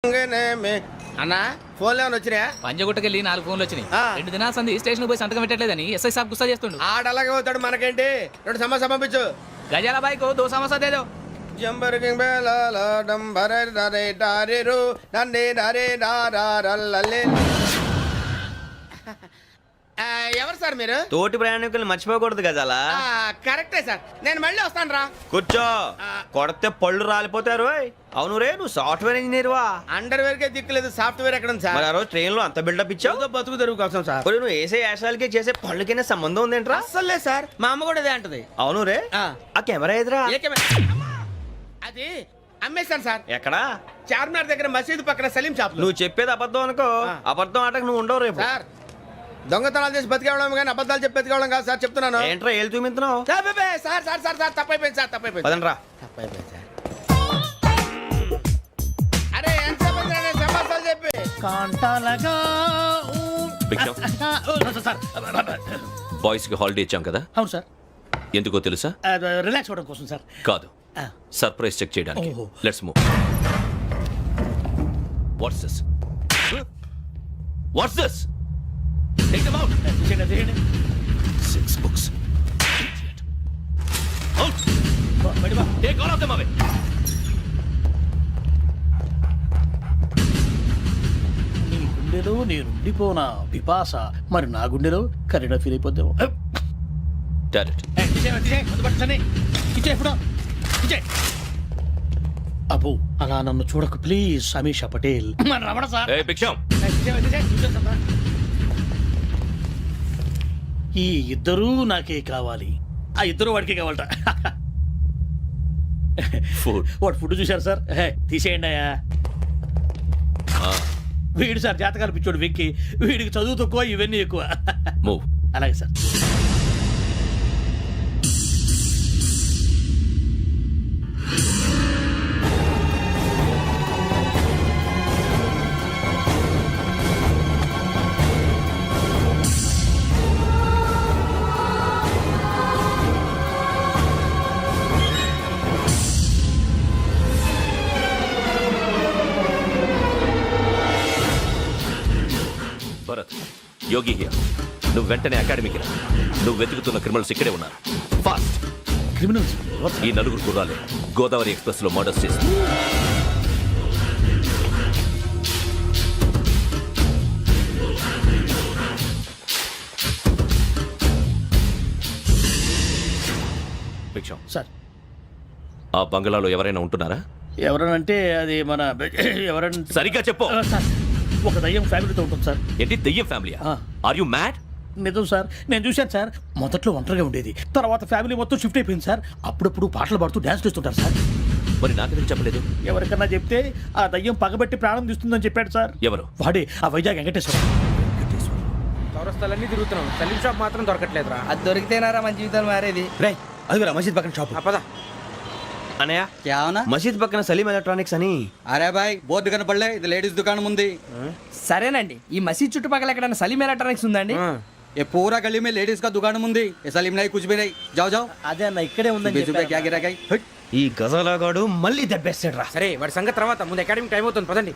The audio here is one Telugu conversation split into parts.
అన్నా ఫోన్లో ఏమైనా వచ్చినాయా? పంజగుట్టకెళ్ళి 4 ఫోన్లు వచ్చినాయి. ఆ. 2 దినాల సంది స్టేషన్ పోయి సంతకం పెట్టలేదని ఎస్ఐ సాబ్ గుస్తా చేస్తుండు. ఆడలాగే పోతాడు, మనకేంటి? 2 సమస్య పంపించు. గజాల బైక్ 2 సమస్య దేదో. జంబరకింగ్ బేలాల డంబర నరే డారిరు నన్నే నరే నారారల్లలే. ఎవరు సార్ మీరు? తోటి ప్రయాణికులు మర్చిపోకూడదు గజాల. కరెక్టే సార్, నేను మళ్ళీ వస్తాను రా. కూర్చో, కొడితే పళ్ళు రాలిపోతారు. అవును రే, నువ్వు సాఫ్ట్వేర్ ఇంజనీర్ వా? అండర్వేర్ కే దిక్కులేదు, సాఫ్ట్వేర్ ఎక్కడ ఉంది సార్? మరి ఆ రోజు ట్రైన్ లో అంత బిల్డప్ ఇచ్చావు. ఏదో బతుకు తెరుగు కోసం సార్. మరి నువ్వు వేసే యాశాలకి చేసే పళ్ళకైనా సంబంధం ఉందేంట్రా? అస్సలు లేదు సార్, మా అమ్మ కూడా అదే అంటది. అవును రే, ఆ. ఆ కెమెరా ఎదురా ఏ కెమెరా? అది అమ్మేశాను సార్. ఎక్కడా? చార్మినార్ దగ్గర మసీదు పక్కన సలీం షాప్. నువ్వు చెప్పేది అబద్ధం అనుకో. ఆ. అబద్ధం ఆటకు నువ్వు ఉండవు రేపు. సార్ దొంగతనాలు చేసి బతికేవడం కానీ అబద్ధాలు చెప్పి బతికేవడం కాదు సార్, చెప్తున్నాను. ఏంట్రా ఏళ్ళు చూపించినావు? సార్ బే, సార్ సార్ సార్ సార్ తప్పైపోయింది సార్, తప్పైపోయింది. పదండ్రా. తప్పైపోయింది సార్. అరే ఎంత సమాసాలు చెప్పి కాంటాలగా బాయ్స్ కి హాలిడే ఇచ్చాం కదా, అవును సార్, ఎందుకో తెలుసా? రిలాక్స్ అవ్వడం కోసం సార్. కాదు, సర్ప్రైజ్ చెక్ చేయడానికి. ఓహో. Let's move. What's this? What's this? Take them out. 6 books. Out. Take all of them away. నీ గుండెలో నేనుండిపోనా పిపాస, మరి నా గుండెలో కరీడా ఫీల్ అయిపోద్దాము. Direct. అబ్బో అలా నన్ను చూడకు please, Sameesha Patel. Ramana sir. Hey, Biksham. ఈ ఇద్దరూ నాకే కావాలి, ఆ ఇద్దరు వాడికే కావాలట. Food. వాడు ఫుడ్ చూశారు సార్, తీసేయండి అయ్యా. వీడు సార్ జాతకాలు పిచ్చోడు వెక్కి, వీడికి చదువు తక్కువ ఇవన్నీ ఎక్కువ. Move. అలాగే సార్. Bharat, Yogi here. నువ్వు వెంటనే అకాడమీకి రా. నువ్వు వెతుకుతున్న క్రిమినల్స్ ఇక్కడే ఉన్నారు. ఫాస్ట్. క్రిమినల్స్ ఈ 4 కుర్రాలే గోదావరి ఎక్స్ప్రెస్ లో మర్డర్స్ చేసింది. భిక్షం, సార్. ఆ బంగ్లాలో ఎవరైనా ఉంటున్నారా? ఎవరనంటే అది మన ఎవరంటే సరిగ్గా చెప్పు. సార్, ఒక దయ్యం ఫ్యామిలీతో ఉంటుంది సార్. ఏంటి దెయ్యం ఫ్యామిలీ? ఆ. Are you mad? నిజం సార్, నేను చూశాను సార్. మొదట్లో ఒంటరిగా ఉండేది, తర్వాత ఫ్యామిలీ మొత్తం షిఫ్ట్ అయిపోయింది సార్. అప్పుడప్పుడు పాటలు పాడుతూ డ్యాన్స్ చేస్తుంటారు సార్. మరి నాకెందుకు చెప్పలేదు? ఎవరికన్నా చెప్తే ఆ దయ్యం పగబెట్టి ప్రాణం తీస్తుందని చెప్పాడు సార్. ఎవరు? వాడే ఆ వైజాగ్ వెంకటేశ్వర. చౌరస్తాలన్నీ తిరుగుతున్నాం, సలీం షాప్ మాత్రం దొరకట్లేదురా. అది దొరికితేనారా మన జీవితాలు మారేది. రే, అదిగురా మసీద్ పక్కన షాప్. పద. అనయ్య, क्या होना? మసీద్ పక్కన సలీం ఎలక్ట్రానిక్స్ అని. అరే బాయ్, బోర్డు కనపడలే, ఇది లేడీస్ దుకాణం ఉంది. సరేనండి, ఈ మసీద్ చుట్టుపక్కల ఎక్కడైనా సలీం ఎలక్ట్రానిక్స్ ఉందండి? ये पूरा गली में लेडीज का दुकान मुंदी, ये सलीम नहीं कुछ भी नहीं. जाओ जाओ. అదే అన్న ఇక్కడే ఉందని बीस रुपए क्या गिरा गई. ఈ గజాలగాడు మళ్ళీ దెబ్బేస్తాడు రా. సరే వాడి సంగతి తర్వాత, ముందు అకాడమీ టైం అవుతుంది, పదండి.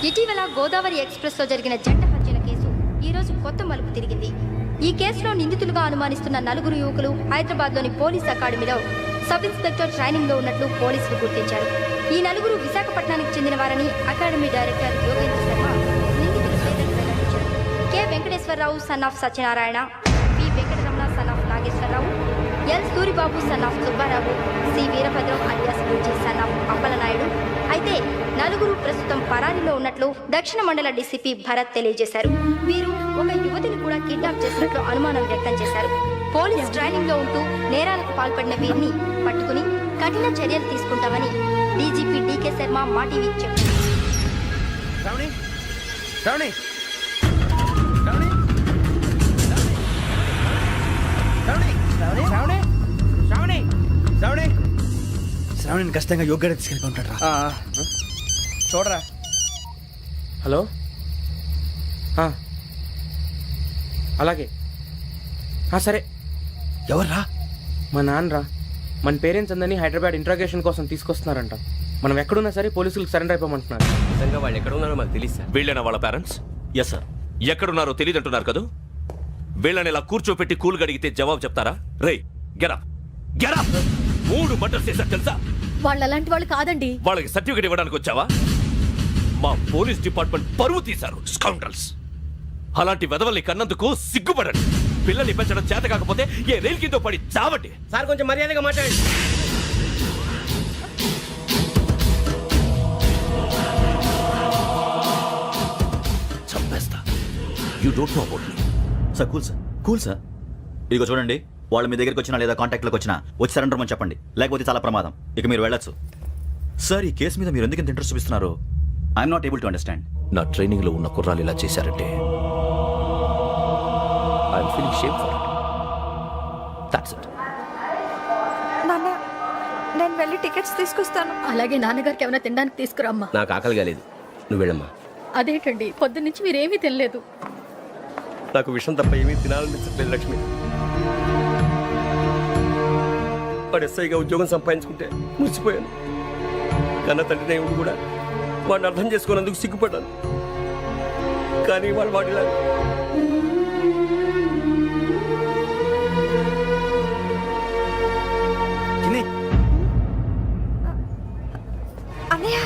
ఇటీవల గోదావరి ఎక్స్ప్రెస్లో జరిగిన జంట హత్యల కేసు ఈరోజు కొత్త మలుపు తిరిగింది. ఈ కేసులో నిందితులుగా అనుమానిస్తున్న 4 యువకులు హైదరాబాద్లోని పోలీస్ అకాడమీలో సబ్ ఇన్స్పెక్టర్ ట్రైనింగ్లో ఉన్నట్లు పోలీసులు గుర్తించారు. ఈ 4 విశాఖపట్నానికి చెందిన వారని అకాడమీ డైరెక్టర్ యోగేంద్ర శర్మ నిందితుల పేర్లను వెల్లడించారు. K Venkateswararao son of Satyanarayana, P Venkataramana son of Nageswararao, L Suribabu son of Subbarao, C Veerabhadram alias Bujji son of Appalanaidu. అయితే 4 ప్రస్తుతం పరారీలో ఉన్నట్లు దక్షిణ మండల డీసీపీ భరత్ తెలియజేశారు. వీరు ఒక యువతిని కూడా కిడ్నాప్ చేసినట్లు అనుమానం వ్యక్తం చేశారు. పోలీస్ ట్రైనింగ్ లో ఉంటూ నేరాలకు పాల్పడిన వీరిని పట్టుకుని కఠిన చర్యలు తీసుకుంటామని డీజీపీ డీకే శర్మ మా టీవీకి చెప్పారు. శ్రావణి శ్రావణి శ్రావణి శ్రావణి శ్రావణి శ్రావణి శ్రావణి శ్రావణిని ఖచ్చితంగా యోగ్యత తీసుకెళ్ళి ఉంటాడు రా. చూడరా. హలో అలాగే సరే. ఎవర్రా? మా నాన్నరా. మన పేరెంట్స్ అందరినీ హైదరాబాద్ ఇంట్రాగేషన్ కోసం తీసుకొస్తున్నారంట. మనం ఎక్కడున్నా సరే పోలీసులకు సరెండర్ అయిపోమంటున్నారు. నిజంగా వాళ్ళు ఎక్కడ ఉన్నారో మాకు తెలియదు సార్. వీళ్ళైనా వాళ్ళ పేరెంట్స్? Yes sir. ఎక్కడున్నారో తెలియదంటున్నారు కదా. వీళ్ళని ఇలా కూర్చోపెట్టి కూల్ గడిగితే జవాబు చెప్తారా? రే గెరప్ గెరప్. 3 మర్డర్స్ చేశారు తెలుసా? వాళ్ళు అలాంటి వాళ్ళు కాదండి. వాళ్ళకి సర్టిఫికేట్ ఇవ్వడానికి వచ్చావా? మా పోలీస్ డిపార్ట్మెంట్ పరువు తీశారు స్కౌండ్రల్స్. అలాంటి వెధవల్ని కన్నందుకు సిగ్గుపడండి. పిల్లల్ని పెంచడం చేత కాకపోతే ఏ రైలు కింద పడి చావండి. సార్ కొంచెం మర్యాదగా మాట్లాడండి. చంపేస్తా. You don't know about me. Sir cool sir. ఇదిగో చూడండి, వాళ్ళు మీ దగ్గరికి వచ్చినా లేదా కాంటాక్ట్లోకి వచ్చినా వచ్చి సరెండర్ అని చెప్పండి, లేకపోతే చాలా ప్రమాదం. ఇక మీరు వెళ్ళొచ్చు. సార్, ఈ కేసు మీద మీరు ఎందుకు ఇంత ఇంట్రెస్ట్ చూపిస్తున్నారు? I'm not able to understand. నా ట్రైనింగ్ లో ఉన్న కుర్రాలు ఇలా చేశారంటే I'm feeling shame for it. That's it. నాన్న, నేను వెళ్ళి టికెట్స్ తీసుకొస్తాను. అలాగే నాన్నగారికి ఏమైనా తినడానికి తీసుకురామ్మా. నాకు ఆకలి కాలేదు, నువ్వు వెళ్ళమ్మా. అదేంటండి, పొద్దున్నుంచి మీరేమీ తినలేదు. నాకు విషయం తప్ప ఏమీ తినాలనిపించట్లేదు లక్ష్మి. వాడు ఎస్ఐగా ఉద్యోగం సంపాదించుకుంటే మురిసిపోయాను. కన్న తండ్రి ఉండి కూడా వాడిని అర్థం చేసుకున్నందుకు సిగ్గుపడ్డాను. కానీ వాడు వాడిలా అన్నయ్య,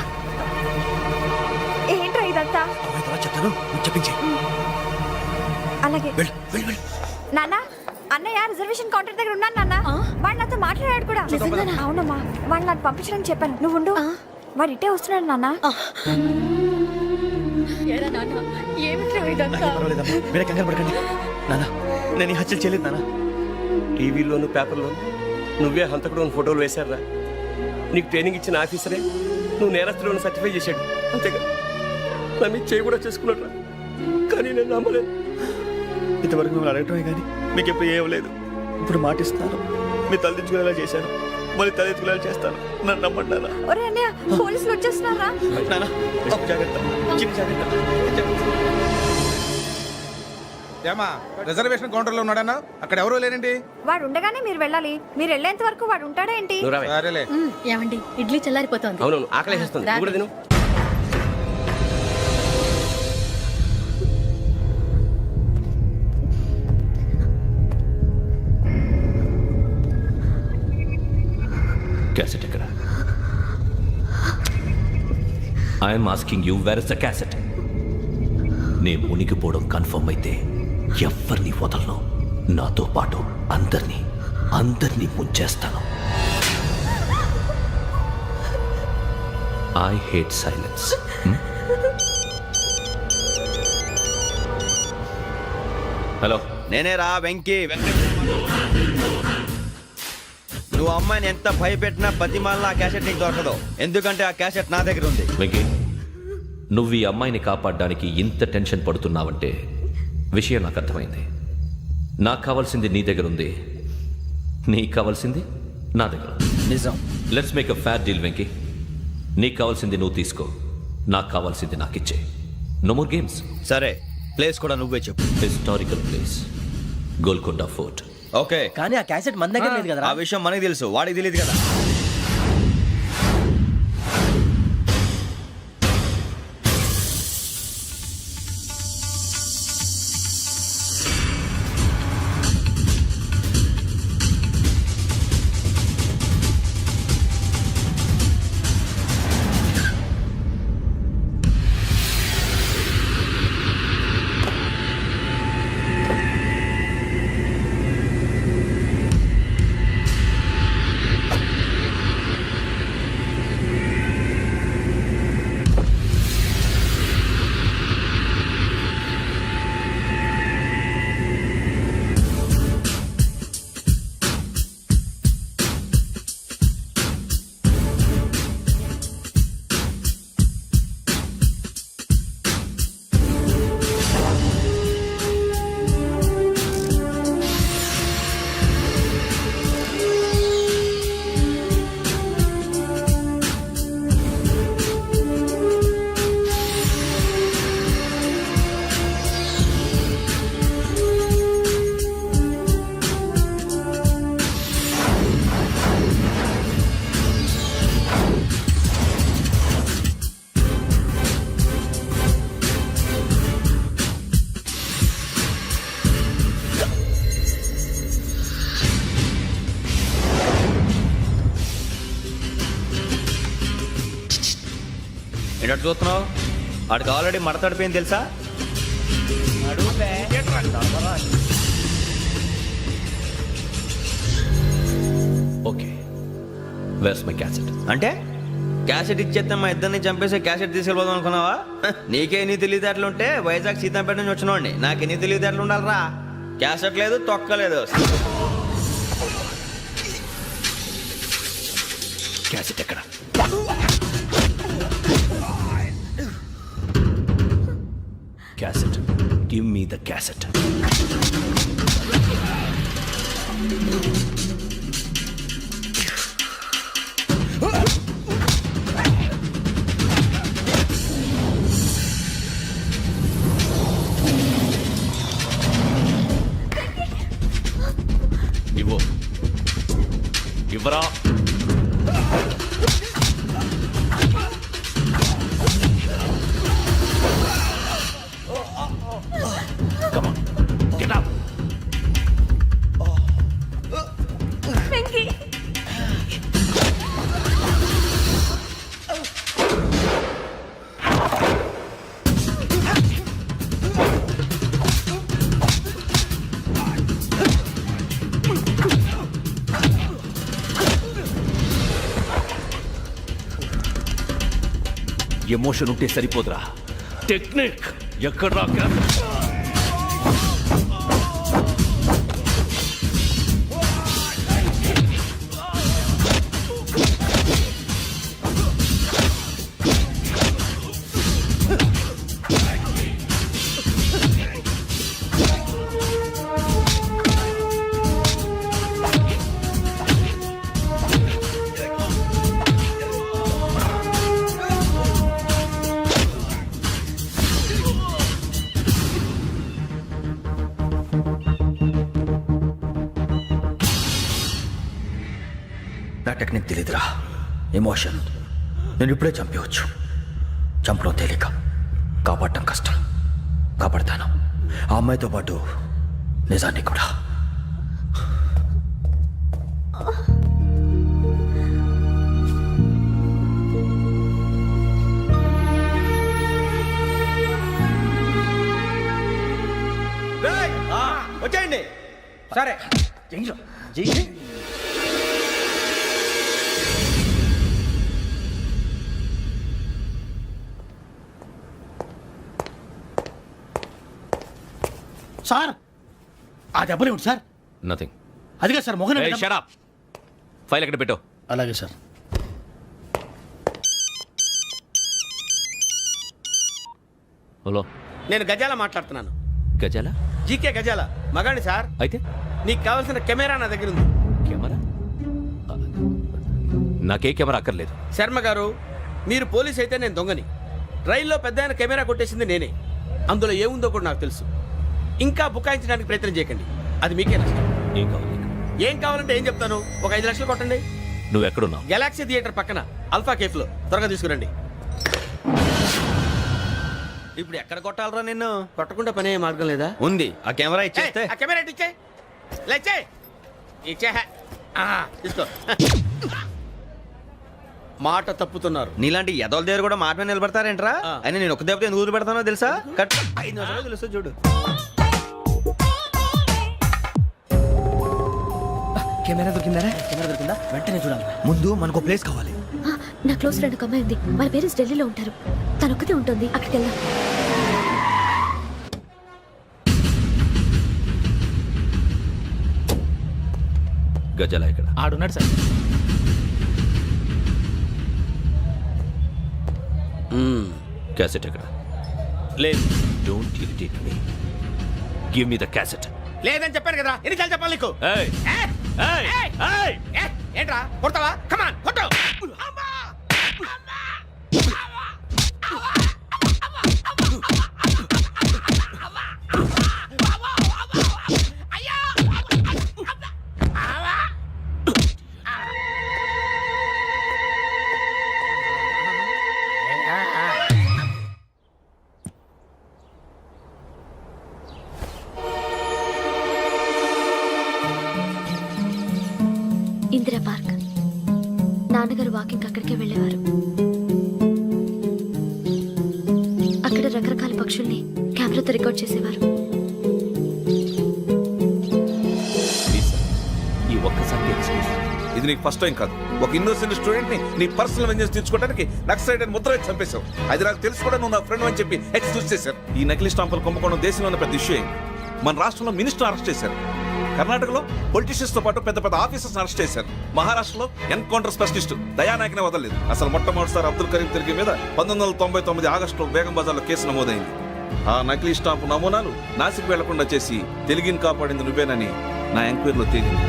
ఏంట్రా ఇదంతా? చెప్తాను, చెప్పించి. అలాగే నాన్న. అన్నయ్య రిజర్వేషన్ కౌంటర్ దగ్గర ఉన్నాను నాన్న. వాడు నాతో మాట్లాడాడు కూడా. అవునమ్మా, వాడు నాకు పంపించడానికి చెప్పాను. నువ్వు ఉండు, వాడు ఇట్టే వస్తున్నాడు నాన్న. మీరే కంగారు పడకండి నాన్న. నేను ఈ హత్యలు చేయలేదు నాన్న. టీవీలోను పేపర్లోను నువ్వే హంతకుడు ఫోటోలు వేశారా? నీకు ట్రైనింగ్ ఇచ్చిన ఆఫీసరే నువ్వు నేరస్తులను సర్టిఫై చేశాడు. అంతేగా నా మీద చేయి కూడా చేసుకున్నాడు. కానీ నేను నమ్మలేదు. ఇంతవరకు మిమ్మల్ని అడగటమే కానీ మీకు ఎప్పుడు ఏం లేదు. ఇప్పుడు మాటిస్తున్నాను, మీ తలదించుకునేలా చేశాను, మళ్ళీ తలెత్తుకునేలా చేస్తాను. నన్ను నమ్మండి నాన్న. ఒరే అన్నయ్య, పోలీసులు వచ్చేస్తున్నారా? నాన్న, జాగ్రత్త, చిన్న జాగ్రత్త. ఏమా, రిజర్వేషన్ కౌంటర్ లో ఉన్నాడన్నా? అక్కడ ఎవరూ లేనండి. వాడు ఉండగానే మీరు వెళ్ళాలి. మీరు వెళ్ళేంత వరకు వాడు ఉంటాడా ఏంటి? సరేలే. ఏమండి, ఇడ్లీ చల్లారిపోతుంది. అవును, ఆకలేస్తుంది. నువ్వు కూడా తిను. క్యాసెట్ ఎక్కడ? I'm asking you, where is the cassette? నే మునిగిపోవడం కన్ఫర్మ్ అయితే ఎవ్వరిని వదలను. నాతో పాటు అందరినీ ముంచేస్తాను. I hate silence. హలో, నేనేరా వెంకీ నువ్వు అమ్మాయిని ఎంత భయపెట్టినా బతిమాలినా ఆ క్యాసెట్ నీకు దొరకదు. ఎందుకంటే ఆ క్యాసెట్ నా దగ్గర ఉంది. వెంకీ, నువ్వు ఈ అమ్మాయిని కాపాడడానికి ఇంత టెన్షన్ పడుతున్నావంటే విషయం నాకు అర్థమైంది. నాకు కావాల్సింది నీ దగ్గర ఉంది, నీకు కావాల్సింది నా దగ్గర. నిజం. Let's make a fair deal Venky. నీకు కావాల్సింది నువ్వు తీసుకో, నాకు కావాల్సింది నాకు ఇచ్చే. No more games. సరే, ప్లేస్ కూడా నువ్వే చెప్పు. Historical place, Golconda fort. Okay, కానీ ఆ క్యాసెట్ మన దగ్గర లేదు కదా. ఆ విషయం మనకి తెలుసు, వాడికి తెలియదు కదా. ఏంటో చూస్తున్నావు వాడికి ఆల్రెడీ మడతడిపోయింది తెలుసా ఓకే వేర్స్ మై క్యాసెట్? అంటే క్యాసెట్ ఇచ్చేస్తే మా ఇద్దరిని చంపేసి క్యాసెట్ తీసుకెళ్ళిపోదాం అనుకున్నావా నీకే ఎన్ని తెలివితేటలు ఉంటే వైజాగ్ సీతంపేట నుంచి వచ్చినోండి నాకు ఎన్ని తెలివితేటలు ఉండాలరా క్యాసెట్ లేదు తొక్కలేదు క్యాసెట్ ఎక్కడ? Cassette, give me the cassette. ఇవ్వు, ఇవ్వరా. Come on, get up. Emotion ఉంటే సరిపోదురా, టెక్నిక్ ఎక్కడ రాక. నా టెక్నిక్ తెలీదురా ఎమోషన్ నేను ఇప్పుడే చంపేవచ్చు చంపడం తేలిక కాపాడటం కష్టం కాపాడతాను ఆ అమ్మాయితో పాటు నిజాన్ని కూడా వచ్చేయండి సరే సార్ ఆ దెబ్బలు ఏమిటి సార్? నథింగ్. అదిగా సార్ మొహన్ షట్ అప్. ఫైల్ ఎక్కడ పెట్టు. అలాగే సార్. హలో, నేను గజాల మాట్లాడుతున్నాను. గజాల? జీకే గజాల మగాండి సార్. అయితే నీకు కావాల్సిన కెమెరా నా దగ్గర ఉంది. కెమెరా? నాకే కెమెరా అక్కర్లేదు. శర్మ గారు, మీరు పోలీస్ అయితే నేను దొంగని. రైల్లో పెద్ద ఆయన కెమెరా కొట్టేసింది నేనే. అందులో ఏముందో కూడా నాకు తెలుసు. ఇంకా బుకాయించడానికి ప్రయత్నం చేయకండి, అది మీకే నష్టం. ఏం కావాలి నీకు? ఏం కావాలంటే ఏం చెప్తాను, ఒక 5 లక్షలు కొట్టండి. నువ్వు ఎక్కడున్నావు? గెలాక్సీ థియేటర్ పక్కన అల్ఫా కేఫ్లో. త్వరగా తీసుకురండి. ఇప్పుడు ఎక్కడ కొట్టాలరా నిన్ను? కొట్టకుండా పనే మార్గం లేదా? ఉంది. ఆ కెమెరా ఇచ్చేస్తే ఆ కెమెరా ఇచ్చే లేచే ఇచ్చే తీసుకో. మాట తప్పుతున్నారు. నీలాంటి ఎదల దగ్గర కూడా మాట మీద నిలబడతారేంట్రా? అయినా నేను ఒక దెబ్బతో ఎందుకు పెడతానో తెలుసా? కట్ 5 నిమిషాలు తెలుసు చూడు. కెమెరా దొరికిందా? కెమెరా దొరికిందా? వెంటనే చూడాలి. ముందు మనకు ప్లేస్ కావాలి. నా క్లోజ్ ఫ్రెండ్ ఒక అమ్మాయి ఉంది. వాళ్ళ పేరెంట్స్ ఢిల్లీలో ఉంటారు. తను ఒక్కతే ఉంటుంది. అక్కడికి వెళ్దాం. గజాల ఇక్కడ ఆడున్నాడు సార్. క్యాసెట్ ఎక్కడ? లేదు. Don't irritate me. Give me the cassette. లేదని చెప్పాను కదా, ఎన్నిసార్లు చెప్పాలి నీకు? ఏయ్ ఏయ్ ఏయ్, ఏంట్రా కొడతావా? కమాన్ కొట్టు. ఇందిరా పార్క్. నాన్నగారు వాకింగ్ అక్కడికే వెళ్ళేవారు. అక్కడ రకరకాల పక్షుల్ని కెమెరాతో రికార్డ్ చేసేవారు. ప్లీజ్ సార్, ఈ ఒక్కసారి ఎక్స్క్యూజ్. ఇది నీకు ఫస్ట్ టైం కాదు. ఒక ఇన్నోసెంట్ స్టూడెంట్ ని నీ పర్సనల్ వెంజెన్స్ తీర్చుకోవడానికి నక్సలైట్ అని ముద్ర వేసి చంపేశావు. అది నాకు తెలుసు కూడా నువ్వు నా ఫ్రెండ్ అని చెప్పి ఎక్స్క్యూజ్ చేశారు. ఈ నకిలీ స్టాంపులు కుంభకోణం దేశంలో ఉన్న పెద్ద ఇష్యూ అయింది. మన రాష్ట్రంలో మినిస్టర్ అరెస్ట్ చేశారు. కర్ణాటకలో పొలిటీషియన్స్ తో పాటు పెద్ద పెద్ద ఆఫీసర్స్ అరెస్ట్ చేశారు. మహారాష్ట్రలో ఎన్కౌంటర్ స్పెషలిస్ట్ దయానాయకనే వదలలేదు. అసలు మొట్టమొదటిసారి అబ్దుల్ కరీం తిరిగి మీద 1999 ఆగస్టులో బేగం బజార్లో కేసు నమోదైంది. ఆ నకిలీ స్టాంపు నమూనాలు నాసిక్ వెళ్లకుండా చేసి తెలుగుని కాపాడింది నువ్వేనని నా ఎంక్వైరీలో తేలింది.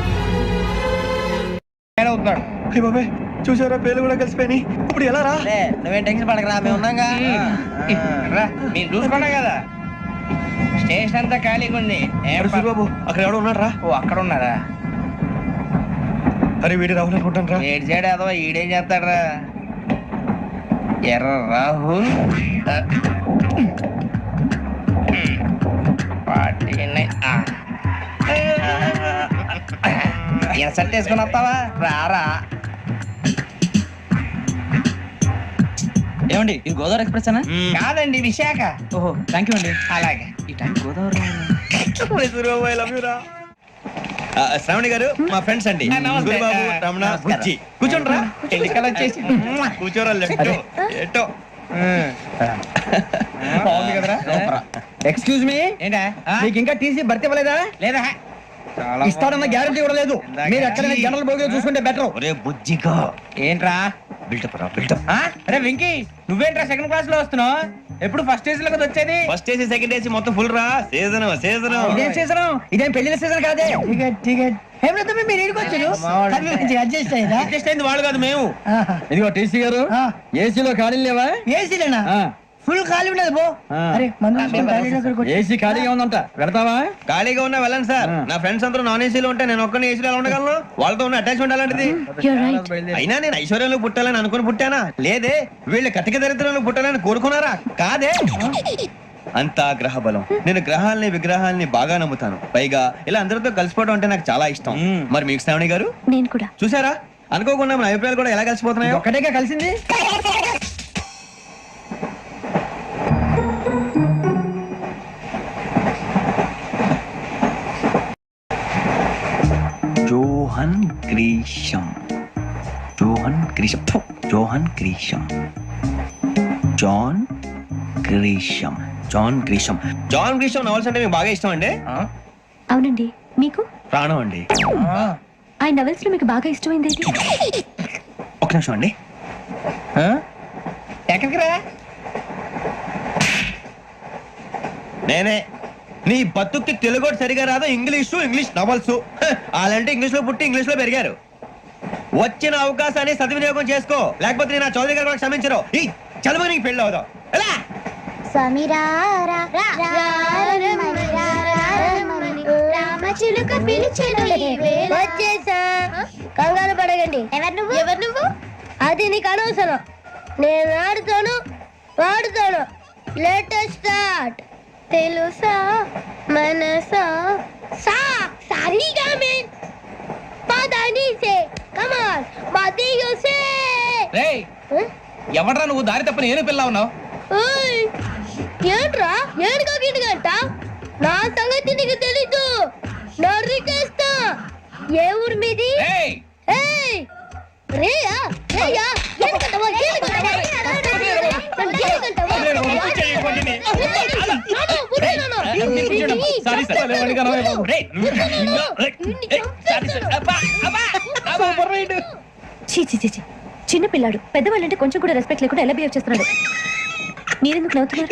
చూసారా, పేర్లు కూడా కలిసిపోయినాయి. ఇప్పుడు ఎలా రా? నువ్వేం టెన్షన్ పడకరా, మేము ఉన్నాగా. మీరు చూసుకున్నా కదా, స్టేషన్ అంతా ఖాళీగా ఉంది. బాబు అక్కడ ఎవడో ఉన్నాడు రా. ఓ అక్కడ ఉన్నారా? అరే వీడి రాహుల్ అనుకుంటాను రా. ఏడు సైడ్ అదో ఈడేం చేస్తాడరా? ఎర్ర రాహుల్ ఇన్సల్ట్ వేసుకుని వస్తావా? రారా. ఏమండి ఇది గోదావరి ఎక్స్ప్రెస్ అనా? కాదండి, విశాఖ. ఓహో థ్యాంక్ యూ అండి. అలాగే. ఈ టైం గోదావరి శ్రావణి గారు మా ఫ్రెండ్స్ అండి. గురుబాబు, రమణ, బుజ్జి. కూర్చోండి రా. ఎన్నికలు వచ్చేసి కూర్చోరా. ఎటో బాగుంది కదరా. ఎక్స్క్యూజ్ మీ, ఏంటా? మీకు ఇంకా టీసీ భర్తీ ఇవ్వలేదా? లేదా ఇస్తాడన్న గ్యారంటీ కూడా లేదు. మీరు ఎక్కడైనా జనరల్ బోగిలో చూసుకుంటే బెటర్. ఒరే బుజ్జిగా. ఏంట్రా బిల్డప్ రా, బిల్డప్. అరే వెంకీ, నువ్వేంట్రా సెకండ్ క్లాస్ లో వస్తున్నావు? ఎప్పుడు ఫస్ట్ ఏసీ లో కదా వచ్చేది? ఫస్ట్ ఏసీ సెకండ్ ఏసీ మొత్తం ఫుల్ రా. Season season. ఇదేం సీజన్? ఇదేం పెళ్లిన సీజన్ కాదే. మీరు అడ్జస్ట్ అయింది వాళ్ళు కాదు, మేము. ఇదిగో టీసీ గారు, ఏసీలో ఖాళీ లేవా? ఏసీలేనా? ఫుల్ ఖాళీ ఉండదు బో. ఏసీ ఖాళీగా ఉందంట, పెడతావా? ఖాళీగా ఉన్నా వెళ్ళండి సార్. నా ఫ్రెండ్స్ అందరూ నాన్ ఏసీలో ఉంటే నేను ఒక్కనే ఏసీలో ఎలా ఉండగలను? వాళ్ళతో ఉన్న అటాచ్మెంట్ అలాంటిది. అయినా నేను ఐశ్వర్యంలో పుట్టాలని అనుకుని పుట్టానా? లేదే. వీళ్ళు కటిక దరిద్రంలో పుట్టాలని కోరుకున్నారా? కాదే. అంతా గ్రహ బలం. నేను గ్రహాలని విగ్రహాలని బాగా నమ్ముతాను. పైగా ఇలా అందరితో కలిసిపోవడం అంటే నాకు చాలా ఇష్టం. మరి మీకు శ్రావణి గారు? నేను కూడా. చూసారా, అనుకోకుండా మన అభిప్రాయాలు కూడా ఎలా కలిసిపోతున్నాయి. ఒక్కటేగా కలిసింది. Johan Grisham, Johan Grisham, Johan Grisham, John Grisham, John Grisham. John Grisham novels అంటే మీకు బాగా ఇష్టం అండి? అవునండి. మీకు? ప్రాణం అండి. ఆయన నవెల్స్ లో మీకు బాగా ఇష్టమైంది ఏంటి? ఒక నిమిషం అండి. ఎక్కడికి రా? నేనే. నీ బతుక్కి తెలుగు సరిగా రాదు, ఇంగ్లీష్ నవల్స్. అలాంటి ఇంగ్లీష్ లో పుట్టి ఇంగ్లీష్ లో పెరిగారు. వచ్చిన అవకాశాన్ని సద్వినియోగం చేసుకో, లేకపోతే నేను చౌదరి గారు కూడా క్షమించరు. ఈ చదువు నీకు పెళ్ళి అవుదాం. ఎలా? కంగారు పడగండి. ఎవరు నువ్వు? అది నీకు అనవసరం. నేను ఆడుతాను, వాడుతాను. Latest start. తెలుసా మనసా సా సారీగా మెన్ పదని సే కమాన్ బాదియో సే. రేయ్, ఎవడ్రా నువ్వు? దారి తప్ప నేను పిల్ల ఉన్నావు. ఓయ్ ఏంట్రా ఏడుగా గిడుగంట? నా సంగతి నీకు తెలీదు. నరికేస్తా. ఏ ఊరు మీది? రేయ్, ఏయ్ రేయా రేయా ఏడుగంటవా ఏడుగంటవా సారీ సార్. చిన్న పిల్లాడు పెద్దవాళ్ళంటే కొంచెం కూడా రెస్పెక్ట్ లేకుండా ఎలా బిహేవ్ చేస్తున్నాడు? మీరెందుకు నవ్వుతున్నారు?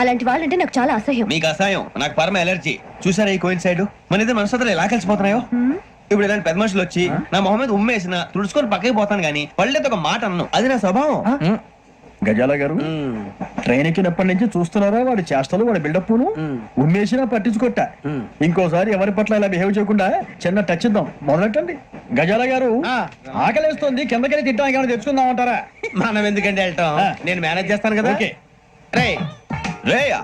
అలాంటి వాళ్ళంటే నాకు చాలా అసహ్యం. మీకు అసహ్యం, నాకు పరమ ఎలర్జీ. చూసారా ఈ కోయిన్ సైడ్? మన ఇద్దరు మనసులో ఎలా కలిసిపోతున్నాయో. ఇప్పుడు ఇలాంటి పెద్ద మనుషులు వచ్చి నా మొహం మీద ఉమ్మేసిన తుడుచుకొని పక్కకి పోతాను గానీ పళ్ళేతో ఒక మాట అన్ను. అది నా స్వభావం. గజాల గారు, ట్రైన్ ఎక్కినప్పటి నుంచి చూస్తున్నారా వాడి చేష్టలు, వాడి బిల్డప్ను? ఉమ్మేసినా పట్టించుకోట. ఇంకోసారి ఎవరి పట్ల ఇలా బిహేవ్ చేయకుండా చిన్న టచ్ ఇద్దాం. మొదలెట్టండి. గజాల గారు, ఆకలేస్తుంది, కిందకెళ్ళి తింటానికి ఏమైనా తెచ్చుకుందాం అంటారా? మనం ఎందుకంటే వెళ్తాం, నేను మేనేజ్ చేస్తాను కదా. రే రేయా,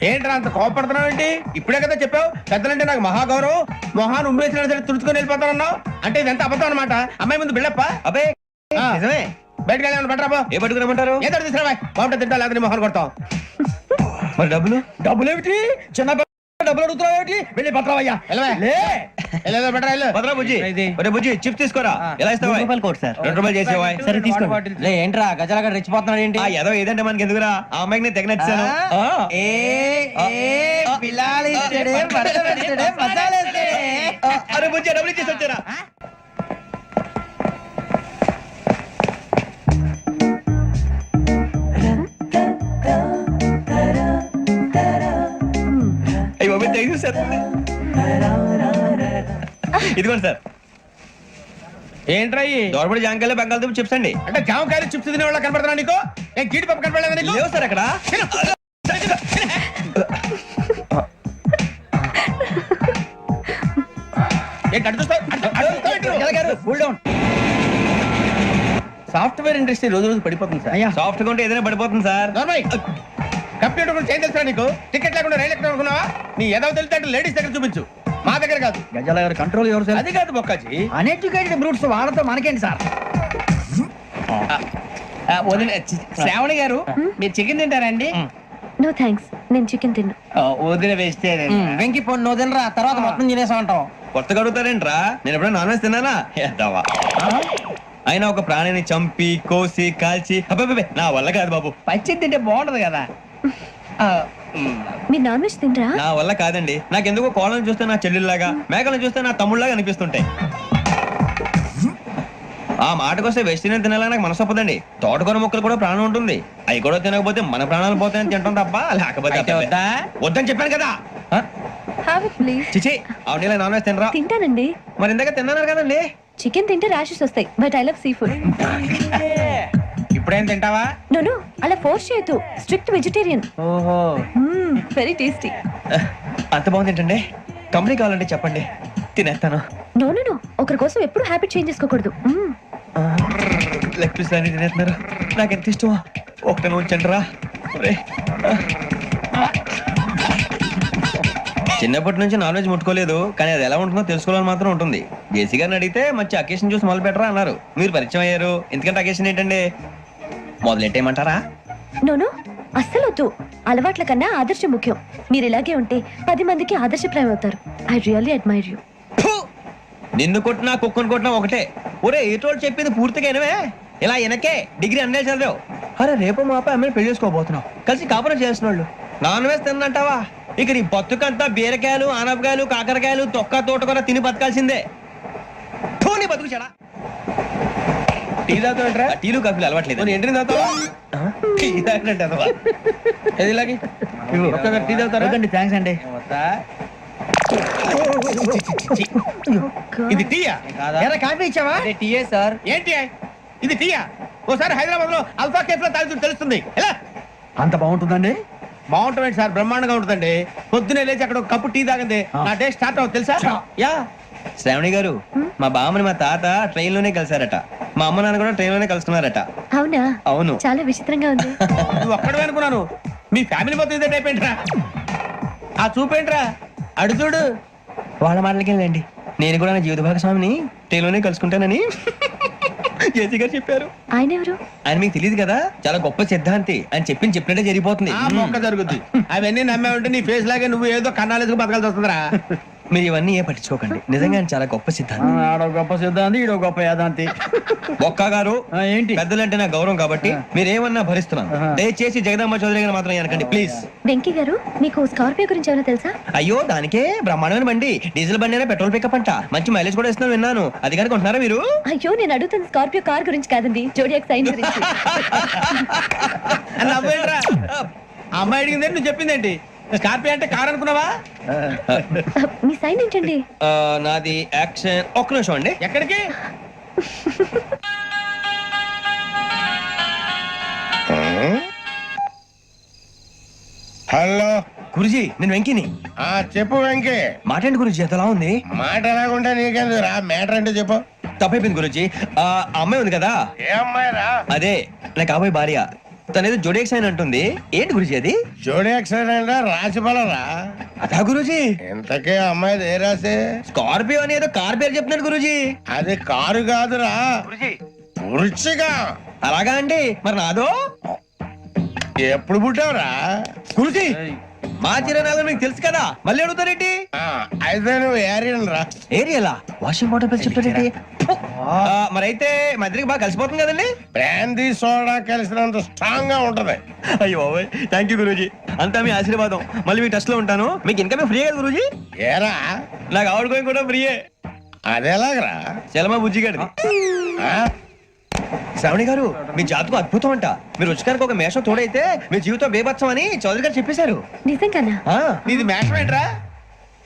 ఏంట్రా అంత కోపడుతున్నావు ఏంటి? ఇప్పుడే కదా చెప్పావు పెద్దలంటే నాకు మహాగౌరవం, మొహాన్ని ఉమ్మేసిన సరే తుడుచుకొని వెళ్ళిపోతానన్నావు. అంటే ఇదంతా అబద్ధం అనమాట. అమ్మాయి ముందు బిల్డప్ప? అబ్బాయి నిజమే. బయటకు వెళ్ళి బట్రా ఏ పట్టుకురమ్మంటారు ఏదో తీసుకురా బాగుంటుంది తింటా లేదా మొహన్ కొడతాం. మరి డబ్బులు డబ్బులు ఏమిటి చిన్న డబ్బులు అడుగుతున్నావు ఏమిటి వెళ్ళి పట్టరావయ్యా వెళ్ళవా? లే వెళ్ళేదో బట్రా వెళ్ళు. భద్రా బుజ్జి ఒరే బుజ్జి చిప్స్ తీసుకోరా ఎలా ఇస్తావా కోట్ సార్ 2 రూపాయలు చేసేవా సరే తీసుకోండి లే ఏంట్రా గజాలగా రెచ్చిపోతున్నాడు ఏంటి ఏదో ఏదంటే మనకి ఎందుకురా ఆ అమ్మాయికి నేను తెగ నచ్చాను అరే బుజ్జి డబ్బులు ఇచ్చేసి వచ్చారా అయ్యో థ్యాంక్ యూ సార్ ఇదిగోండి సార్ ఏంట్రా ఇయి? దోరబడి జాంకాయలు బంగాళదుంప చిప్స్ అండి అంటే జామకాయలు చిప్స్ తినే వాళ్ళ కనపడుతున్నా నీకు? ఏం జీడిపప్పు కనపడలేదా నీకు? లేవు సార్ అక్కడ ఏంటి అటు చూస్తావ్? అటు చూస్తావ్ ఏంటి? సాఫ్ట్వేర్ ఇండస్ట్రీ రోజు రోజు పడిపోతుంది సార్. సాఫ్ట్ గా ఉంటే ఏదైనా పడిపోతుంది సార్ నార్మల్ కంప్యూటర్ గురించి ఏం తెలుసా నీకు? టికెట్ లేకుండా రైలు ఎక్కడ అనుకున్నావా? నీ ఏదో తెలితే అంటే లేడీస్ దగ్గర చూపించు, మా దగ్గర కాదు. గజాల గారు కంట్రోల్ ఎవరు సార్ అది కాదు బొక్కాజీ. అన్ఎడ్యుకేటెడ్ బ్రూట్స్ వాళ్ళతో మనకేంటి సార్ శ్రావణి గారు మీరు చికెన్ తింటారండి? నో థ్యాంక్స్, నేను చికెన్ తిన్నా. వదిన వేస్తే వెంకి పొన్ను నువ్వు తినరా తర్వాత మొత్తం తినేసా ఉంటాం కొత్తగా అడుగుతారేంట్రా నేను ఎప్పుడైనా నాన్ వెజ్ తిన్నానా ఎద్దావా అయినా ఒక ప్రాణిని చంపి కోసి కాల్చి అబ్బబ్బబ్బే, నా వల్ల కాదు బాబు పచ్చి తింటే బాగుంటది కదా. మీరు నాన్ వెజ్ తినరా? నా వల్ల కాదండి నాకెందుకో కోళ్ళని చూస్తే నా చెల్లెల్లాగా మేకలను చూస్తే నా తమ్ముళ్ళలాగా అనిపిస్తుంటాయి ఆ మాటకొస్తే వెస్టిరియన్ తినాలని నాకు మనసు ఒప్పదండి తోటకూర మొక్కలు కూడా ప్రాణం ఉంటుంది అవి కూడా తినకపోతే మన ప్రాణాలు పోతాయని తింటాం తప్ప లేకపోతే వద్దా? వద్దని చెప్పాను కదా హ్యావ్ ఇట్ ప్లీజ్. చిచి అవునీ నాన్ వెజ్ తినరా తింటానండి. మరి ఇందాక తిన్నాను కదండి చికెన్ తింటే ర్యాషెస్ వస్తాయి, but I love sea food. ఇప్పుడేం తింటావా? నో అలా ఫోర్స్ చేయొద్దు. Strict vegetarian. ఓహో వెరీ టేస్టీ. అంత బాగుంది ఏంటండి కంపెనీ కావాలంటే చెప్పండి తినేస్తాను నో ఒకరి కోసం ఎప్పుడు హ్యాబిట్ చేంజ్ చేసుకోకూడదు. లెగ్ పీస్ అన్ని తినేస్తున్నారు నాకు ఎంత ఇష్టమో ఒకటే ఉంచండి రా చిన్నప్పటి నుంచి నాన్ వెజ్ ముట్టుకోలేదు కానీ అది ఎలా ఉంటుందో తెలుసుకోవాలని మాత్రం ఉంటుంది జేసీ గారిని అడిగితే మంచి అకేషన్ చూసి మొదలు పెట్టరా అన్నారు మీరు పరిచయం అయ్యారు ఎందుకంటే అకేషన్ ఏంటండి మొదలెట్టేయమంటారా నో అస్సలు వద్దు. అలవాట్ల కన్నా ఆదర్శం ముఖ్యం. మీరు ఇలాగే ఉంటే 10 మందికి ఆదర్శప్రాయం అవుతారు. I really admire you. నిన్ను కొట్టినా కుక్కను కొట్టినా ఒకటే ఒరే ఏటోళ్ళు చెప్పింది పూర్తిగా వినవే ఇలా వెనకే డిగ్రీ అన్నే చదివావు అరే రేపు మా అబ్బాయి అమ్మని పెళ్లి చేసుకోబోతున్నావు కలిసి కాపురం చేసిన వాళ్ళు నాన్ వెజ్ తిన్నంటావా ఇక నీ బతుకంతా బీరకాయలు ఆనపకాయలు కాకరకాయలు తొక్క తోట కూడా తిని బతకాల్సిందే నీ బతుకు చెడా టీ తాగుతాంట్రా? టీలు కాఫీలు అలవాట్లేదు ఏంటి తాగుతావా? టీ తాగినట్టు అదవా? ఏది ఇలాగే ఒక్కొక్కరు టీ తాగుతారా? థ్యాంక్స్ అండి. ఇది టీయా? కాఫీ ఇచ్చావా? టీయే సార్. ఏంటి ఇది టీయా? ఓసారి హైదరాబాద్ లో అల్ఫా కేఫ్ లో తాగుతూ తెలుస్తుంది. ఎలా అంత బాగుంటుందండి? బాగుంటుంది సార్, బ్రహ్మాండంగా ఉంటుందండి. పొద్దునే లేచి అక్కడ ఒక కప్పు టీ తాగింది నా డే స్టార్ట్ అవుతుంది తెలుసా? యా శ్రావణి గారు మా బామ్మని మా తాత ట్రైన్ లోనే కలిసారట మా అమ్మ నాన్న కూడా ట్రైన్ లోనే కలుసుకున్నారట అవునా? అవును చాలా విచిత్రంగా ఉంది. నువ్వు ఒక్కడే అనుకున్నాను, మీ ఫ్యామిలీ మొత్తం ఇదే టైప్ ఏంట్రా? ఆ చూపేంట్రా అడు చూడు. వాళ్ళ మాటలకి వెళ్ళండి నేను కూడా నా జీవిత భాగస్వామిని ట్రైన్ లోనే కలుసుకుంటానని జేసీ గారు చెప్పారు. ఆయన ఎవరు? ఆయన మీకు తెలియదు కదా చాలా గొప్ప సిద్ధాంతి అని చెప్పినట్టే జరిగిపోతుంది ఆ మొక్క జరుగుద్ది. అవన్నీ నమ్మే ఉంటే నీ ఫేస్ లాగే నువ్వు ఏదో కన్నాలేసుకు బతకాల్సి వస్తుందిరా. మీరు ఇవన్నీ ఏ పట్టించుకోకండి నిజంగా ఆయన చాలా గొప్ప సిద్ధాంతి ఆడో గొప్ప సిద్ధాంతి ఈడో గొప్ప యాదాంతి. బొక్క గారు ఏంటి? పెద్దలంటే నా గౌరవం కాబట్టి మీరేమన్నా భరిస్తున్నాను దయచేసి జగదాంబ చౌదరి గారు మాత్రం అనకండి ప్లీజ్. వెంకీ గారు మీకు స్కార్పియో గురించి ఏమైనా తెలుసా? అయ్యో దానికే బ్రహ్మాండమైన బండి డీజిల్ బండి అయినా పెట్రోల్ పికప్ అంట మంచి మైలేజ్ కూడా ఇస్తున్నాను విన్నాను అది కానీ కొంటున్నారా మీరు? అయ్యో నేను అడుగుతుంది స్కార్పియో కార్ గురించి కాదండి, జోడియాక్ సైన్ గురించి. నవ్వేంట్రా? ఆ అమ్మాయి అడిగిందేంటి నువ్వు చెప్పిందేంటి? స్కార్పియో అంటే కార్ అనుకున్నావా? మీ సైన్ ఏంటండి? నాది యాక్షన్ ఒక్క నిమిషం అండి ఎక్కడికి? హలో గురుజీ నేను వెంకిని. చెప్పు వెంకీ. మాటండి గురుజీ ఎంతలా ఉంది? మాట ఎలాగుంటే నీకెందుకు రా, మ్యాటర్ అంటే చెప్పు. తప్పైపోయింది గురుజీ ఆ అమ్మాయి ఉంది కదా ఏ అమ్మాయి రా? అదే నా కాబోయే భార్య తనేదో జోడేక్స్ అని అంటుంది ఏంటి గురుజీ అది? జోడి యాక్సిడెంట్ రాసి రా. అదా గురుజీ ఇంతకే అమ్మాయి ఏ రాసి? స్కార్పియో అని ఏదో కార్ పేరు చెప్తున్నాడు గురుజీ. అది కారు కాదురా, వృచ్చిక. అలాగా అండి మరి నాదో ఎప్పుడు పుట్టావురా కురిసి మా చిరనాలు మీకు తెలుసు కదా మళ్ళీ అడుగుతారేంటి అయితే నువ్వు ఏరియన్ రా ఏరియలా వాషింగ్ వాటర్ ప్లేస్ చెప్తారేంటి మరైతే మా ఇద్దరికి బాగా కలిసిపోతుంది కదండి బ్రాందీ సోడా కలిసినంత స్ట్రాంగ్ గా ఉంటది. అయ్యో థ్యాంక్ యూ గురూజీ అంతా మీ ఆశీర్వాదం మళ్ళీ మీ టచ్ లో ఉంటాను మీకు ఇంకా ఫ్రీ కదా గురూజీ ఏరా నాకు ఆవిడ గోయింగ్ కూడా ఫ్రీయే అదేలాగరా చలమా బుజ్జి గారిది ఆ? శ్రావణి గారు మీ జాతకం అద్భుతం అంట మీరు రుచికారికి ఒక మేషం తోడైతే మీ జీవితం బేబత్సం అని చౌదరి గారు చెప్పేశారు నిజంగానా? నీది మేషం ఏంట్రా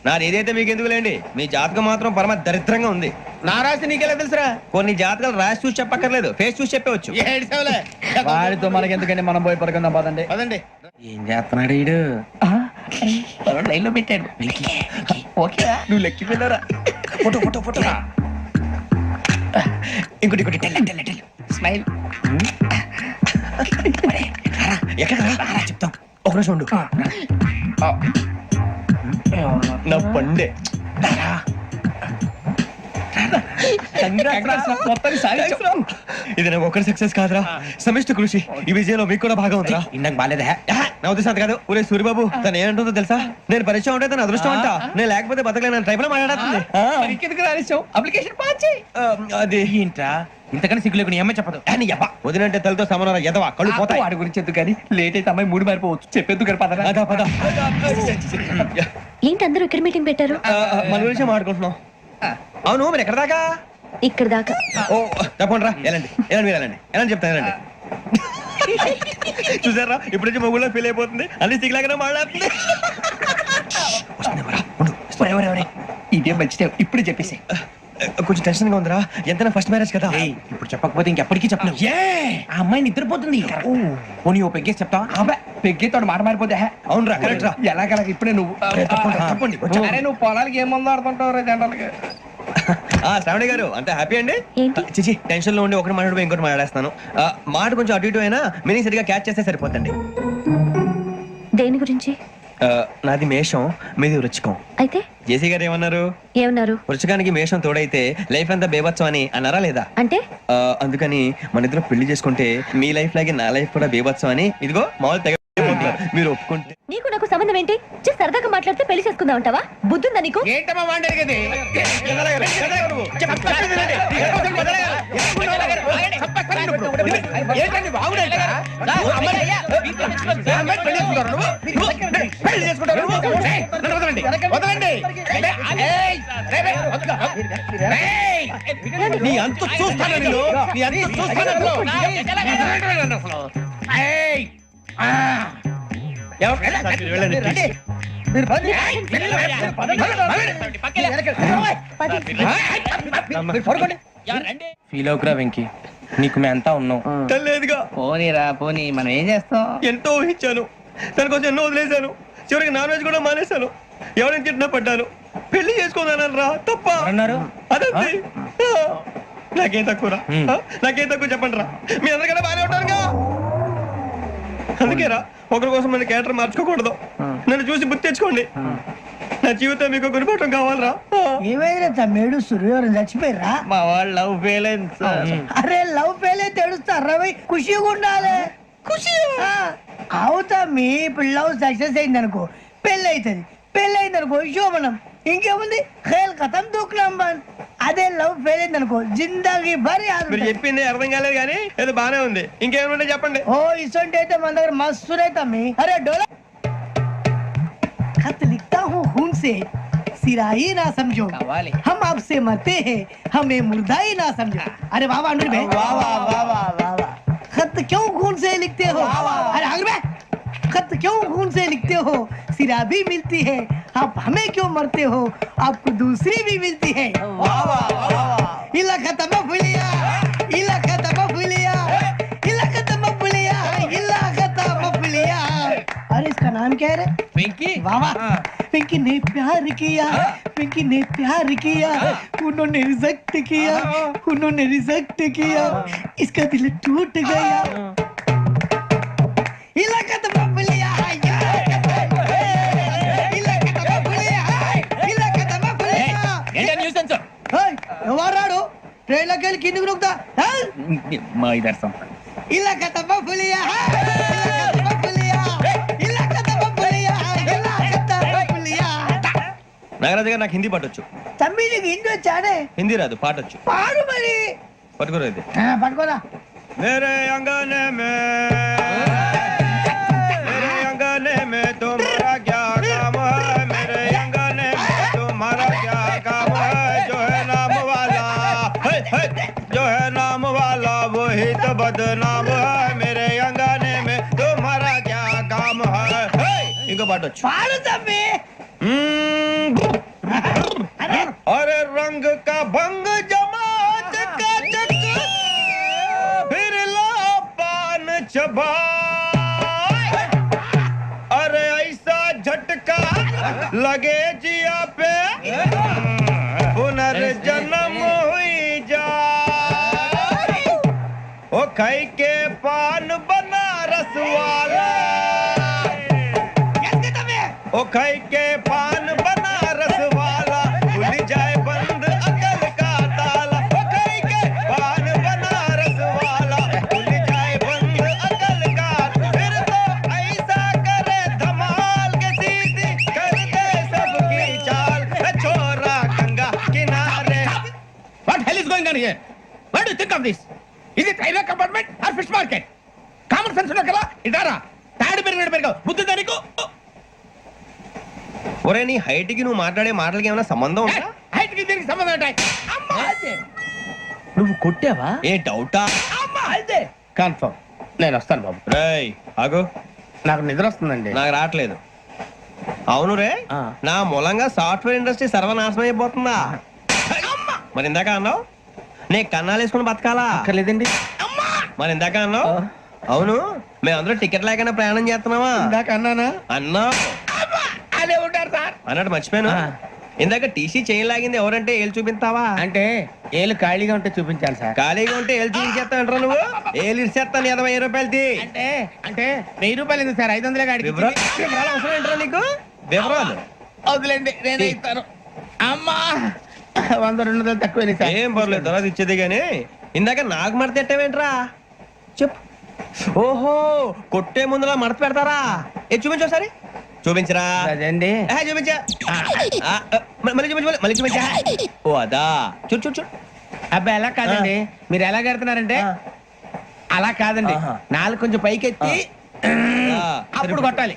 నాది ఏదైతే మీకు ఎందుకులేండి మీ జాతకం మాత్రం పరమ దరిద్రంగా ఉంది నా రాసి నీకెలా తెలుసురా కొన్ని జాతకాలు రాసి చూసి చెప్పక్కర్లేదు ఫేస్ చూసి చెప్పవచ్చు ఏడ్చావులే. వాడితో మనకి ఎందుకండి, మనం పోయి పడుకుందాం పదండి. పదండి. ఏం చేస్తున్నాడు వీడు లైన్ లో పెట్టాడు ఓకే నువ్వు లెక్కిపోయినారా ఫోటో ఫోటో ఫోటో ఇంకోటి ఇంకోటి స్మైల్ ఎక్కడ చెప్తాం ఒక రోజు ఉండు నా పండే ఇది నాకు ఒకరి సక్సెస్ కాదురా సమిష్టి కృషి ఈ విజయంలో మీకు కూడా భాగం ఉందిరా నాకు బాలేదా నా ఉద్దేశం కాదు ఊరే సూర్యబాబు తను ఏమంటుందో తెలుసా నేను పరిచయం ఉంటే తన అదృష్టం అంట నేను లేకపోతే బతకలేను టైప్ లో మాట్లాడుతుంది అప్లికేషన్ పాస్ చేయి అది ఏంట్రా ఇంతకన్నా సిగ్గు లేకుండా ఏమై చెప్పదు అని యబ్బా వదినంటే తలతో సమానం ఎదవా కళ్ళు పోతాయి వాడి గురించి ఎందుకు కానీ లేట్ అయితే అమ్మాయి మూడు మారిపోవచ్చు చెప్పేందుకు కానీ పద పద ఏంటి అందరూ ఇక్కడ మీటింగ్ పెట్టారు? మన గురించి మాట్లాడుకుంటున్నాం అవును మీరు ఎక్కడ దాకా ఇక్కడ దాకా. ఓ తప్పకుండా రా వెళ్ళండి వెళ్ళండి మీరు వెళ్ళండి వెళ్ళండి చెప్తాను వెళ్ళండి చూసారా ఇప్పుడు నుంచి మొగుల్లో ఫీల్ అయిపోతుంది అన్ని సిగ్లాగానే మాట్లాడుతుంది ఇదే మంచి ఇప్పుడు చెప్పేసి కొంచెం టెన్షన్ గా ఉందిరా ఎంతైనా ఫస్ట్ మ్యారేజ్ కదా ఇప్పుడు చెప్పకపోతే ఇంకెప్పటికీ చెప్పలేవు ఆ అమ్మాయి నిద్రపోతుంది పోనీ ఓ పెగ్గేసి చెప్తావా అబ్బా పెగ్గేతో మాట మారిపోతే అవునరా కరెక్ట్ రా ఎలాగలా ఇప్పుడే నువ్వు తప్పండి అరే నువ్వు పొలాలకి ఏం మందు ఆడుతుంటావు రే జనరల్గా శ్రావణి గారు అంత హ్యాపీ అండి ఏంటి? చిచి టెన్షన్ లో ఉండి ఒకటి మాట్లాడిపోయి ఇంకోటి మాట్లాడేస్తాను మాట కొంచెం అటు ఇటు అయినా మీనింగ్ సరిగా క్యాచ్ చేస్తే సరిపోతండి దేని గురించి? నాది మేషం మీది వృచ్చికం అయితే జేసీ గారు ఏమన్నారు ఏమన్నారు? వృచ్చికానికి మేషం తోడైతే లైఫ్ అంతా బేబత్సం అని అన్నారా లేదా అంటే అందుకని మన ఇద్దరు పెళ్లి చేసుకుంటే మీ లైఫ్ లాగే నా లైఫ్ కూడా బేబత్సం అని ఇదిగో మామూలు తెగ మీరు ఒప్పుకుంటే నీకు నాకు సంబంధం ఏంటి? సరదాగా మాట్లాడితే పెళ్లి చేసుకుందాం అంటావా? బుద్ధుందా నీకు? ఏంటమ్మా వాడేది నీ అంత చూస్తాను నేను నీ అంత చూస్తాను ఫీల్ అవుకురా వెంకీ నీకు మేము అంతా ఉన్నాం తెలియదుగా పోనీరా పోనీ మనం ఏం చేస్తాం ఎంతో ఊహించాను తన కోసం ఎన్నో వదిలేశాను చివరికి నాన్ వెజ్ కూడా మానేశాను ఎవరైనా తిట్టినా పడ్డాను పెళ్లి చేసుకోదానని రా తప్ప అన్నారు అదంతే నాకేం తక్కువ నాకేం తక్కువ చెప్పండి రా మీ అందరికన్నా బాగానే ఉంటారుగా అందుకే రా ఒకరి కోసం మన క్యారెక్టర్ మార్చుకోకూడదు నన్ను చూసి గుర్తు తెచ్చుకోండి నా జీవితం మీకు గురిపటం కావాలరా ఏమైనా తమ్మేడు సూర్యవరం చచ్చిపోయిరా మా వాళ్ళు లవ్ ఫెయిల్ అరే లవ్ ఫెయిల్ అయితే ఏడుస్తారా ఖుషిగా ఉండాలి ఖుషి అవుతా మీ ఇప్పుడు లవ్ సక్సెస్ అయింది అనుకో పెళ్ళి అవుతుంది పెళ్ళి అయింది అనుకో శోభనం ఇంకేముంది ఖేల్ కథం దూకునాం బంద్ అదే లవ్ ఫెయిల్ అయింది అనుకో జిందాగీ భారీ మీరు చెప్పింది అర్థం కాలేదు కానీ ఏదో బానే ఉంది ఇంకేమైనా చెప్పండి ఓ ఇసొంటి అయితే మన దగ్గర మస్తు తమ్మి అరే డోలా खत लिखता हूँ खून से सिरा ही ना समझो हम आपसे मरते हैं हमें मुर्दा ही ना समझो अरे वाह वाह भाई वाह वाह वाह वाह वाह वाह खत क्यों खून से लिखते हो अरे आगे भाई खत क्यों खून से लिखते हो सिरा भी मिलती है आप हमें क्यों मरते हो आपको दूसरी भी मिलती है वाह वाह वाह इला खत्म फुलिया इला खत्म फुलिया इला खत्म फुलिया इला खत्म फुलिया अरे इसका नाम क्या है रे వెంకీ वाह वाह पिंकी ने प्यार किया पिंकी ने प्यार किया उन्होंने रिजेक्ट किया उन्होंने रिजेक्ट किया इसका दिल टूट गया इलाका तो बबलिया इलाका तो बबलिया इलाका तो बबलिया ఏంటా న్యూసెన్స్ ఎవరాడు ట్రైన్ లోకి వెళ్ళి కిందికి నొక్కుతా మా ఇదర్శం इलाका बबुलिया इलाका बबुलिया इलाका बबुलिया इलाका बबुलिया నాగరాజు గారు నాకు హిందీ పాటొచ్చు. తమ్మి నీకు హిందీ వచ్చానే హిందీ రాదు, పాటొచ్చు. పాడు మరి పట్టుకోరా ఇది. పట్టుకోరా मेरे अंगने में तुम्हारा क्या काम है, मेरे अंगने में तुम्हारा क्या काम है, जो है नाम वाला जो है नाम वाला वही तो बदनाम है, मेरे अंगने में तुम्हारा क्या काम है. इनको बाटो పాడు తమ్మి अरे रंग का भंग जमात का चक फिर ला पान चबा, अरे ऐसा झटका लगे जिया पे पुनर्जन्म हुई जा, ओ खाई के पान बनारस वाला, ओ खाई के पान बनारस वाला खुल जाए बंद अकल का ताला, ओ खाई के पान बनारस वाला खुल जाए बंद अकल का, फिर तो ऐसा करे धमाल के सीधी कर दे सबकी चाल, छोरा गंगा किनारे. What hell is going on here? What do you think of this? Is it railway compartment or fish market? Common sense ఉన్నా కదా ఇదారా తాడు పెరిగాడు బుద్ధి దానికి ఒరే నీ హైట్ కి నువ్వు మాట్లాడే మాటలకి ఏమైనా సంబంధం ఉందా? హైట్ కి దీనికి సంబంధం ఉంటాయి. నువ్వు కొట్టావా? ఏ డౌటా? కన్ఫర్మ్ నేను వస్తాను బాబు. రేయ్ ఆగు, నాకు నిద్ర వస్తుందండి. నాకు రావట్లేదు. అవును రే, నా మూలంగా సాఫ్ట్వేర్ ఇండస్ట్రీ సర్వనాశనం అయిపోతుందా? మరి ఇందాక అన్నావు నే కన్నాలు వేసుకుని బతకాలా? అక్కర్లేదండి. మరి ఇందాక అన్నావు అవును మేమందరూ టికెట్ లేకుండా ప్రయాణం చేస్తున్నావా? ఇందాక అన్నానా? అన్నా అదే ఉంటారు సార్ అన్నట్టు మర్చిపోయాను. ఇందాక టీసీ చేయి లాగింది ఎవరంటే ఏళ్ళు చూపిస్తావా? అంటే ఏళ్ళు ఖాళీగా ఉంటే చూపించాలి సార్. ఖాళీగా ఉంటే ఏళ్ళు చూపించేస్తానంటారా నువ్వు? ఏళ్ళు ఇచ్చేస్తాను 20 రూపాయలది. అంటే అంటే 1000 రూపాయలు ఎందుకు సార్? 500 గాడికి వివరాలు అవసరం ఏంట్రా నీకు? వివరాలు వదిలేండి, నేనే ఇస్తాను. అమ్మా 100 200 తక్కువ సార్. ఏం పర్లేదు, తర్వాత ఇచ్చేది గానీ ఇందాక నాకు మడత ఎట్టవేంట్రా చెప్పు. ఓహో కొట్టే ముందులా మడత పెడతారా? ఏ చూపించు ఒకసారి. చూపించరా? అదండి చూపించా. మళ్ళీ చూపించు, మళ్ళీ చూపించా. ఓ అదా, చూడు చూడు చూడు. అబ్బాయి ఎలా కాదండి, మీరు ఎలా కడుతున్నారంటే అలా కాదండి, నాలుగు కొంచెం పైకెత్తి అప్పుడు కొట్టాలి.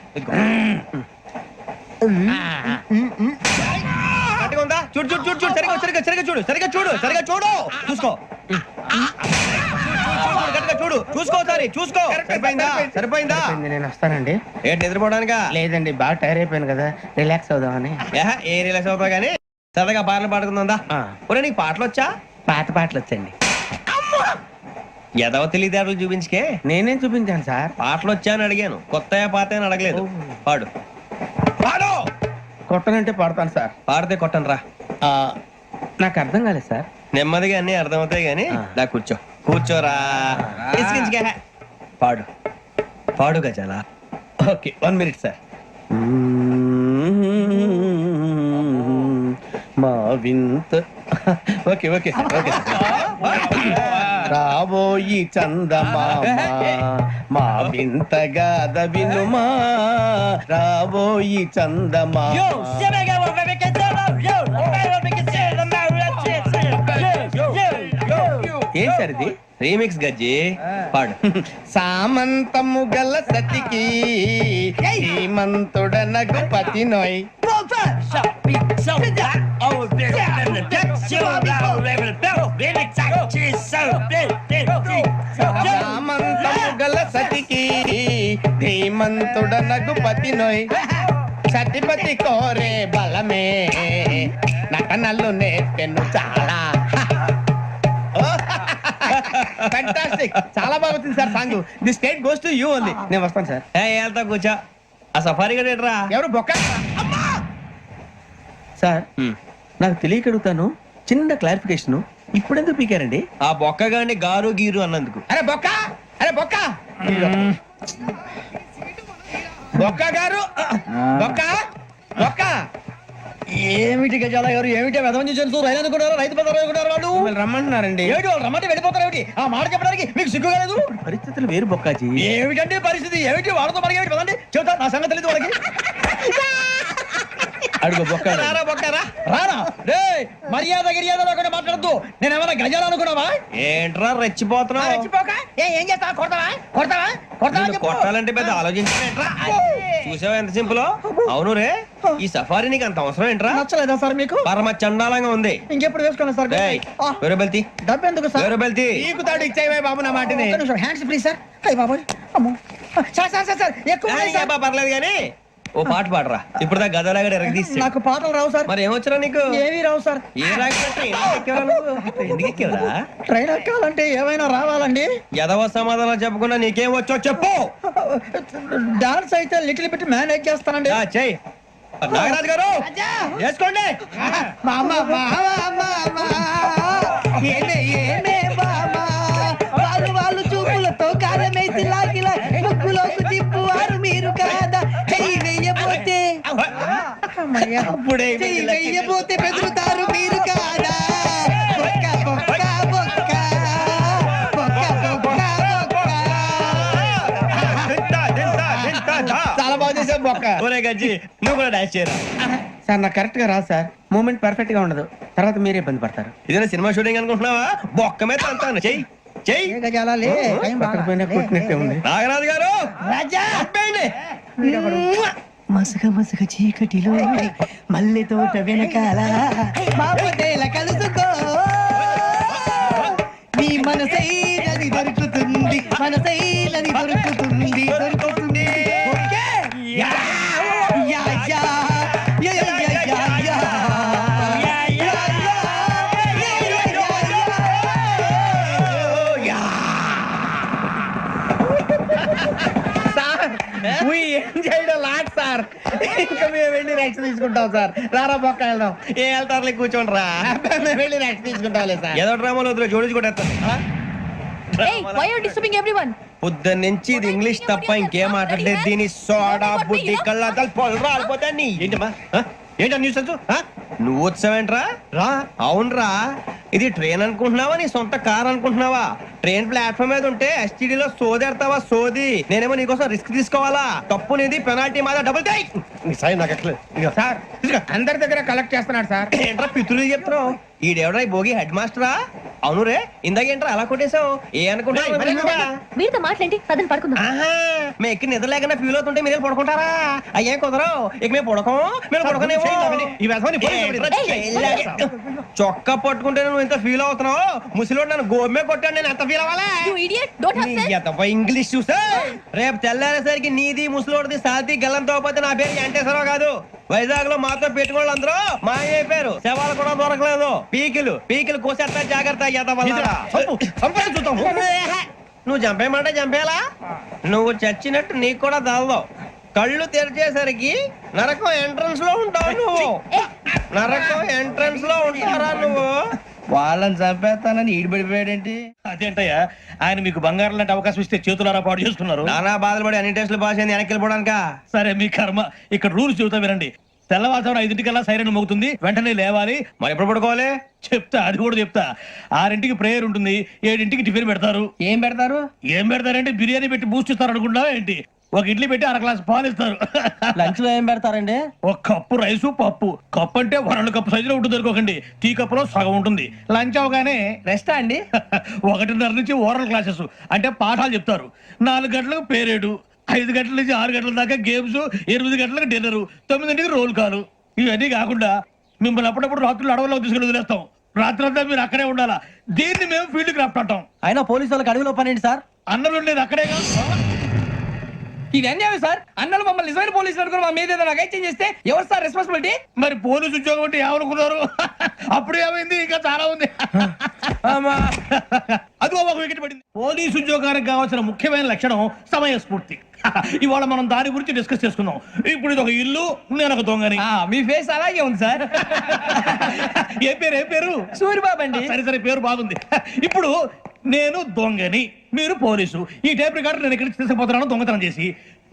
గట్టిగా ఉందా? చూడు చూడు చూడు చూడు, సరిగా సరిగా సరిగా చూడు, సరిగా చూడు, సరిగా చూడు, చూసుకో. గట్టిగా చూడు, చూసుకో, సరే చూసుకో. సరిపోయిందా? సరిపోయిందా? నేను వస్తానండి. ఏంటి నిద్రపోవడానికా? లేదండి, బాగా టైర్ అయిపోయాను కదా, రిలాక్స్ అవుదామని. ఏ రిలాక్స్ అవుతావు కానీ సరదాగా పాటలు పాడుకుందా? ఒరే నీకు పాటలు వచ్చా? పాత పాటలు వచ్చండి. ఎదవ తెలివితేటలు చూపించుకే. నేనేం చూపించాను సార్? పాటలు వచ్చా అని అడిగాను, కొత్త పాత అని అడగలేదు. పాడు పాడు. కొట్టనంటే పడతాను సార్. పాడితే కొట్టను రా. నాకు అర్థం కాలేదు సార్. నెమ్మదిగా అన్ని అర్థమవుతాయి గానీ నా కూర్చో. కూర్చోరా. ఇసుకించుకే. పాడు పాడు గజాల. Okay 1 minute sir. మా వింత ఓకే ఓకే ఓకే. రాబోయి చందమామ మా వింతగా వినుమా, రాబోయి చందమామ. ఏం సార్ ఇది? రీమిక్స్ గజ్జి. పాడు. సామంతము గల సతికి శ్రీమంతుడనగు పతి నోయ్. సామంతము గల సతికి ధీమంతుడనగు పతి నోయ్, సతిపతి కోరే బలమే నటనలు నేర్పెను చాలా. ఫ్యాంటాస్టిక్, చాలా బాగా వచ్చింది sir song. The state goes to you only. నేను వస్తాను సార్. వెళ్తా కూర్చో. ఆ సఫారీ గడేట్రా? ఎవరు బొక్క సార్? నాకు తెలియక అడుగుతాను, చిన్న క్లారిఫికేషన్. ఇప్పుడెందుకు పీకారండి? ఆ బొక్కగాని గారు గీరు అన్నందుకు. అరే బొక్క, అరే బొక్క, బొక్క గారు, బొక్క బొక్క ఏమిటి గజాల గారు ఏమిటి వెదవం చేసి రైలు అనుకున్నారు రైతు పెద్ద అనుకున్నారు వాళ్ళు మిమ్మల్ని రమ్మంటున్నారండి ఏమిటి వాళ్ళు రమ్మంటే వెళ్ళిపోతారు ఏమిటి ఆ మాట చెప్పడానికి మీకు సిగ్గు కాలేదు పరిస్థితులు వేరు బొక్కాజీ. ఏమిటంటే పరిస్థితి ఏమిటి వాళ్ళతో మనకి ఏమిటి కదండి చెబుతా నా సంగతి తెలియదు వాళ్ళకి అడుగు బొక్క. రారా బొక్కరా రానా రే మర్యాద గిర్యాద లేకుండా మాట్లాడద్దు నేను ఏమైనా గజాలు అనుకున్నావా ఏంట్రా రెచ్చిపోతున్నావు? ఏం చేస్తా కొడతావా కొడతావా కొడతావా నిన్ను చెప్పు. కొట్టాలంటే పెద్ద ఆలోచించా. చూసావా ఎంత సింపుల్? అవును రే, ఈ సఫారీ నీకు అంత అవసరం ఏంట్రా? నచ్చలేదా సార్ మీకు పరమ చండాలంగా ఉంది. ఇంకెప్పుడు వేసుకోండి సార్ ఏయ్, వేరే బెల్తి, డబ్బు ఎందుకు సార్ వేరే బెల్తి. నీకు తాడు ఇచ్చేవే బాబు నా మాటని. హ్యాండ్స్ ఫ్రీ సార్ అయ్యి బాబోయ్ అమ్మో సార్ సార్ సార్ సార్ ఎక్కువ ఆ, ఉన్నాయి సార్. ఏబ్బా, పర్లేదు కానీ ఓ పాట పాడరా. ఇప్పుడు దా గదలాగా ఎరగదీసి. నాకు పాటలు రావు సార్ మరి ఏమొచ్చరా నీకు? ఏమీ రావు సార్ ఏ రాకపోతే ఎందుకు ఎక్కేవరా? ట్రైన్ ఎక్కాలంటే ఏమైనా రావాలండి ఎదవ సమాధానం చెప్పకుండా నీకేం వచ్చో చెప్పు. డాన్స్ అయితే లిటిల్ బిట్ మేనేజ్ చేస్తానండి ఆ, చెయ్. నాగరాజు గారు చేసుకోండి. ఏమే ఏమే బామా వాళ్ళు వాళ్ళు చూపులతో కారమేసి లాగిలా ముక్కులోకి తిప్పువారు మీరు కాదా చెయ్యి వెయ్యబోతే అప్పుడే చెయ్యి వెయ్యబోతే బెదురుతారు మీరు కాదా బొక్క బొక్క బొక్క బొక్క బొక్క బొక్క. చాలా బాగా చేసావు బొక్క. ఒరే గజ్జి, నువ్వు కూడా డాన్స్ చేయరా. సార్ నాకు కరెక్ట్ గా రాదు సార్. మూమెంట్ పర్ఫెక్ట్ గా ఉండదు, తర్వాత మీరే ఇబ్బంది పడతారు. ఇదేనా సినిమా షూటింగ్ అనుకుంటున్నావా? బొక్క మీద అంతాను. చెయ్యి చెయ్యి. ఏ గజాలా లే టైం బాగా. పక్కన పోయినా కొట్టినట్టే ఉంది. నాగరాజు గారు రాజా ఆపేయండి. మసక మసక చీకటిలో మల్లె తోట వెనకాల బాపదేల కలుసుకో నీ మనసైనది దొరుకుతుంది మనసైనది దొరుకుతుంది దొరుకుతుంది okay? Yeah, yeah, yeah, yeah, yeah, yeah, yeah, yeah. Yeah, yeah, yeah, yeah, yeah, yeah. Sir we enjoyed a lot, sir. ఇంకా మేము వెళ్ళి రెక్స్ తీసుకుంటాం సార్. రారా బొక్క వెళ్దాం. ఏ వెళ్తారులే, కూర్చోండి రా. మేము వెళ్ళి రెక్స్ తీసుకుంటాంలే సార్. ఏదో డ్రామాలో వద్దులే, జోడించి కొట్టేస్తాను. పొద్దున్న నుంచి ఇది ఇంగ్లీష్ తప్ప ఇంకేం మాట్లాడలేదు. దీని సోడా బుద్ధి కళ్ళ పొలు రాలిపోతా నీ. ఏంటమ్మా ఏంటా న్యూస్ నువ్వు వచ్చావేంట్రా? రా. అవునరా, ఇది ట్రైన్ అనుకుంటున్నావా నీ సొంత కార్ అనుకుంటున్నావా? ట్రైన్ ప్లాట్ఫామ్ మీద ఉంటే ఎస్టీడీలో సోదేడతావా సోది. నేనేమో నీకోసం రిస్క్ తీసుకోవాలా? తప్పు నీది, పెనాల్టీ మాదా, డబుల్ టై. సాయి నాకు ఎక్కలేదు. సార్ అందరి దగ్గర కలెక్ట్ చేస్తున్నాడు సార్. ఏంట్రా పితులు చెప్తున్నావు? ఈడెవడ్రా ఈ భోగి హెడ్ మాస్టరా? అవును రే, ఇందాకేంట్రా అలా కొట్టేశావు? ఏ అనుకుంటా మీరుతో మాట్లాడి పదని పడుకుందాం. మేము ఎక్కి నిద్ర లేకుండా ఫీల్ అవుతుంటే మీరు పడుకుంటారా? అయ్యేం కుదరవు. ఇక మేము పడకం, మేము పడకనేమో. చొక్కా పట్టుకుంటే నువ్వు ఇంత ఫీల్ అవుతున్నావు. ముసలివాడు నన్ను గోమే కొట్టాడు, నేను ఎంత ఫీల్ అవ్వాలా? ఇంగ్లీష్ చూసా. రేపు తెల్లారేసరికి నీది ముసలివాడిది సాతి గల్లంతో పోతే నా పేరు వెంకటేశ్వరరావు కాదు. వైజాగ్ లో మాతో పెట్టుకోళ్ళు అందరూ మాయైపోయారు. శవాలు కూడా దొరకలేదు. పీకిలు కోసేస్తా, జాగ్రత్త. నువ్వు చంపేయమంటే చంపేలా? నువ్వు చచ్చినట్టు నీకు కూడా తగదు. కళ్ళు తెరిచేసరికి నరకం ఎంట్రన్స్ లో ఉంటావు నువ్వు. నరకం ఎంట్రన్స్ లో ఉంటారా నువ్వు? వాళ్ళని చంపేస్తానని ఈడిపడిపోయాడేంటి? అదేంటయ్యా, ఆయన మీకు బంగారం లాంటి అవకాశం ఇస్తే చేతులారా పాటు చేసుకున్నారు. నానా బాధలు పడి అన్ని టెస్టులు పాస్ అయింది, వెనక్కి వెళ్ళిపోవడానికా? సరే మీ కర్మ. ఇక్కడ రూల్స్ చెబుతా వినండి. తెల్లవారుజామున 5:00కల్లా సైరన్ మోగుతుంది, వెంటనే లేవాలి. మరి ఎప్పుడు పడుకోవాలి? చెప్తా, అది కూడా చెప్తా. 6ంటికి ప్రేయర్ ఉంటుంది, 7ంటికి టిఫిన్ పెడతారు. ఏం పెడతారు? ఏం పెడతారంటే బిర్యానీ పెట్టి బూస్ట్ ఇస్తారు అనుకుంటున్నావా ఏంటి? ఒక ఇడ్లీ పెట్టి 1 గ్లాస్ పాలు ఇస్తారు. లంచ్ లో ఏం పెడతారండి? ఒక కప్పు రైసు పప్పు. కప్పు అంటే 1 కప్పు సైజులో ఉంటుంది అనుకోకండి. టీ కప్పులో సగం ఉంటుంది. లంచ్ అవగానే రెస్టా అండి? 1:30 నుంచి ఓరల్ క్లాసెస్ అంటే పాఠాలు చెప్తారు. 4 గంటలకు పేరేడు, 5 గంటల నుంచి 6 గంటల దాకా గేమ్స్, 8 గంటలకు డిన్నర్, 9ంటికి రోల్ కాలు. ఇవన్నీ కాకుండా మిమ్మల్ని అప్పుడప్పుడు రాత్రులు అడవుల్లో తీసుకుని వదిలేస్తాం. రాత్రంతా మీరు అక్కడే ఉండాలా. దీన్ని మేము ఫీల్డ్ క్రాఫ్ట్ అంటాం. అయినా పోలీసు వాళ్ళకి అడవిలో పని ఏంటి సార్? అన్నలు ఉండేది అక్కడే కాదు. ఇది అన్యాయం సార్. అన్నలు మమ్మల్ని నిజమైన పోలీసులు అనుకుని మా మీద ఏదైనా చేంజ్ చేస్తే ఎవరు సార్ రెస్పాన్సిబిలిటీ? మరి పోలీసు ఉద్యోగం అంటే ఏమనుకున్నారు? అప్పుడు ఏమైంది, ఇంకా చాలా ఉంది. అది ఒక వికెట్ పడింది. పోలీసు ఉద్యోగానికి కావాల్సిన ముఖ్యమైన లక్షణం సమయస్ఫూర్తి. ఇవాళ మనం దాని గురించి డిస్కస్ చేసుకుందాం. ఇప్పుడు ఇది ఒక ఇల్లు, నేను ఒక దొంగని. మీ ఫేస్ అలాగే ఉంది సార్. ఏ పేరు? సూరిబాబు అండి. సరే పేరు బాగుంది. ఇప్పుడు నేను దొంగని, మీరు పోలీసు. ఈ టైప్ రికార్డు నేను ఇక్కడికి తీసుకుపోతున్నాను దొంగతనం చేసి.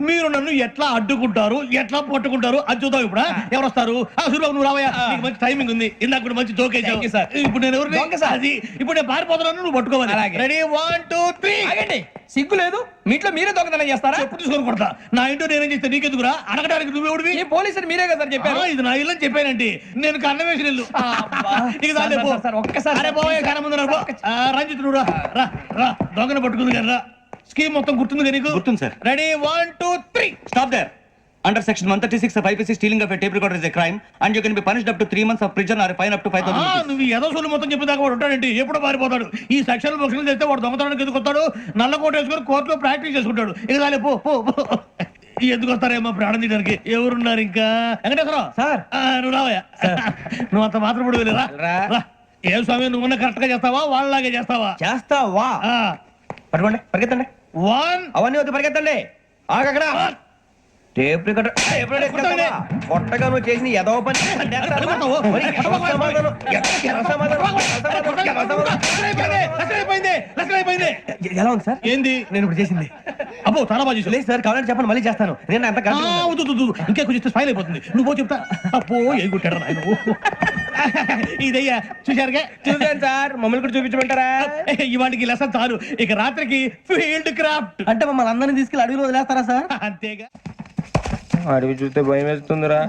మీరు నన్ను ఎట్లా అడ్డుకుంటారు ఎట్లా పట్టుకుంటారు అది చూద్దాం ఇప్పుడు ఎవరు వస్తారు సూర్యబాబు నువ్వు రావయ్యా నీకు మంచి టైమింగ్ ఉంది ఇందాక కూడా మంచి జోకేసావు ఇప్పుడు నేను ఎవరు అది ఇప్పుడు నేను పారిపోతున్నాను నువ్వు పట్టుకోవాలి రెడీ 1 2 3 సిగ్గు లేదు మీ ఇంట్లో మీరే దొంగతనం చేస్తారా? చెప్పు తీసుకొని కొడతా నా ఇంటో నేనేం చేస్తే నీకెందుకురా అడగడానికి నువ్వెవడివి ఈ పోలీసులు మీరే కదా సార్ చెప్పారు. ఇది నా ఇల్లు అని చెప్పానండి నేను కన్న వేసిన ఇల్లు ఇక చాలే పో. సార్, ఒక్కసారి అరే పోయే కన్న ముందు రా పో. రంజిత్ నువ్వు రా రా రా దొంగను పట్టుకుంది కదా స్కీమ్ మొత్తం గుర్తుంది కదా నీకు? గుర్తుంది sir. Ready 1 2 3 stop there. Under section 136 of IPC stealing of a tape recorder is a crime and you can be punished up to 3 months of prison or a fine up to 5,000 rupees. నువ్వు ఏదో సొల్లు మొత్తం చెప్పేదాకా వాడు ఉంటాడండి ఎప్పుడు పారిపోతాడు ఈ సెక్షన్ బుక్స్లు చేస్తే వాడు దొంగతనానికి ఎందుకు వస్తాడు నల్ల కోట వేసుకొని కోర్టులో ప్రాక్టీస్ చేసుకుంటాడు ఇక చాలే పో పో పో. ఎందుకు వస్తారేమో ప్రాణం తీయడానికి ఎవరున్నారు ఇంకా వెంకటేశ్వరరావు సార్. నువ్వు రావయ్యా నువ్వు అంత మాత్రం ఇప్పుడు వెళ్ళిరా రా. ఏ స్వామి నువ్వు కరెక్ట్ గా చేస్తావా వాళ్ళలాగే చేస్తావా? చేస్తావా? పట్టుకోండి పరిగెత్తండి. 1 అవన్నీ వద్దు పరిగెత్తండి. ఆగక్కడ టేప్ రికార్డర్ కొట్టగా నువ్వు చేసిన ఎదవ పని ఎలా ఉంది సార్? ఏంది నేను ఇప్పుడు చేసింది అబ్బో చాలా బాగా చేసావు. లేదు సార్ కావాలంటే చెప్పండి మళ్ళీ చేస్తాను. నేను అంత ఇంకా కొంచెం స్మైల్ అయిపోతుంది నువ్వు చెప్తా అప్పో ఏ కొట్టాడు నాయన ఇదయ్యా చూశారుగా చూసాను సార్ మమ్మల్ని కూడా చూపించమంటారా? ఇవాటికి లెసన్ చాలు ఇక రాత్రికి ఫీల్డ్ క్రాఫ్ట్ అంటే మమ్మల్ని అందరినీ తీసుకెళ్ళి అడవిలో వదిలేస్తారా సార్? అంతేగా అడవి చూస్తే భయం వేస్తుందిరా.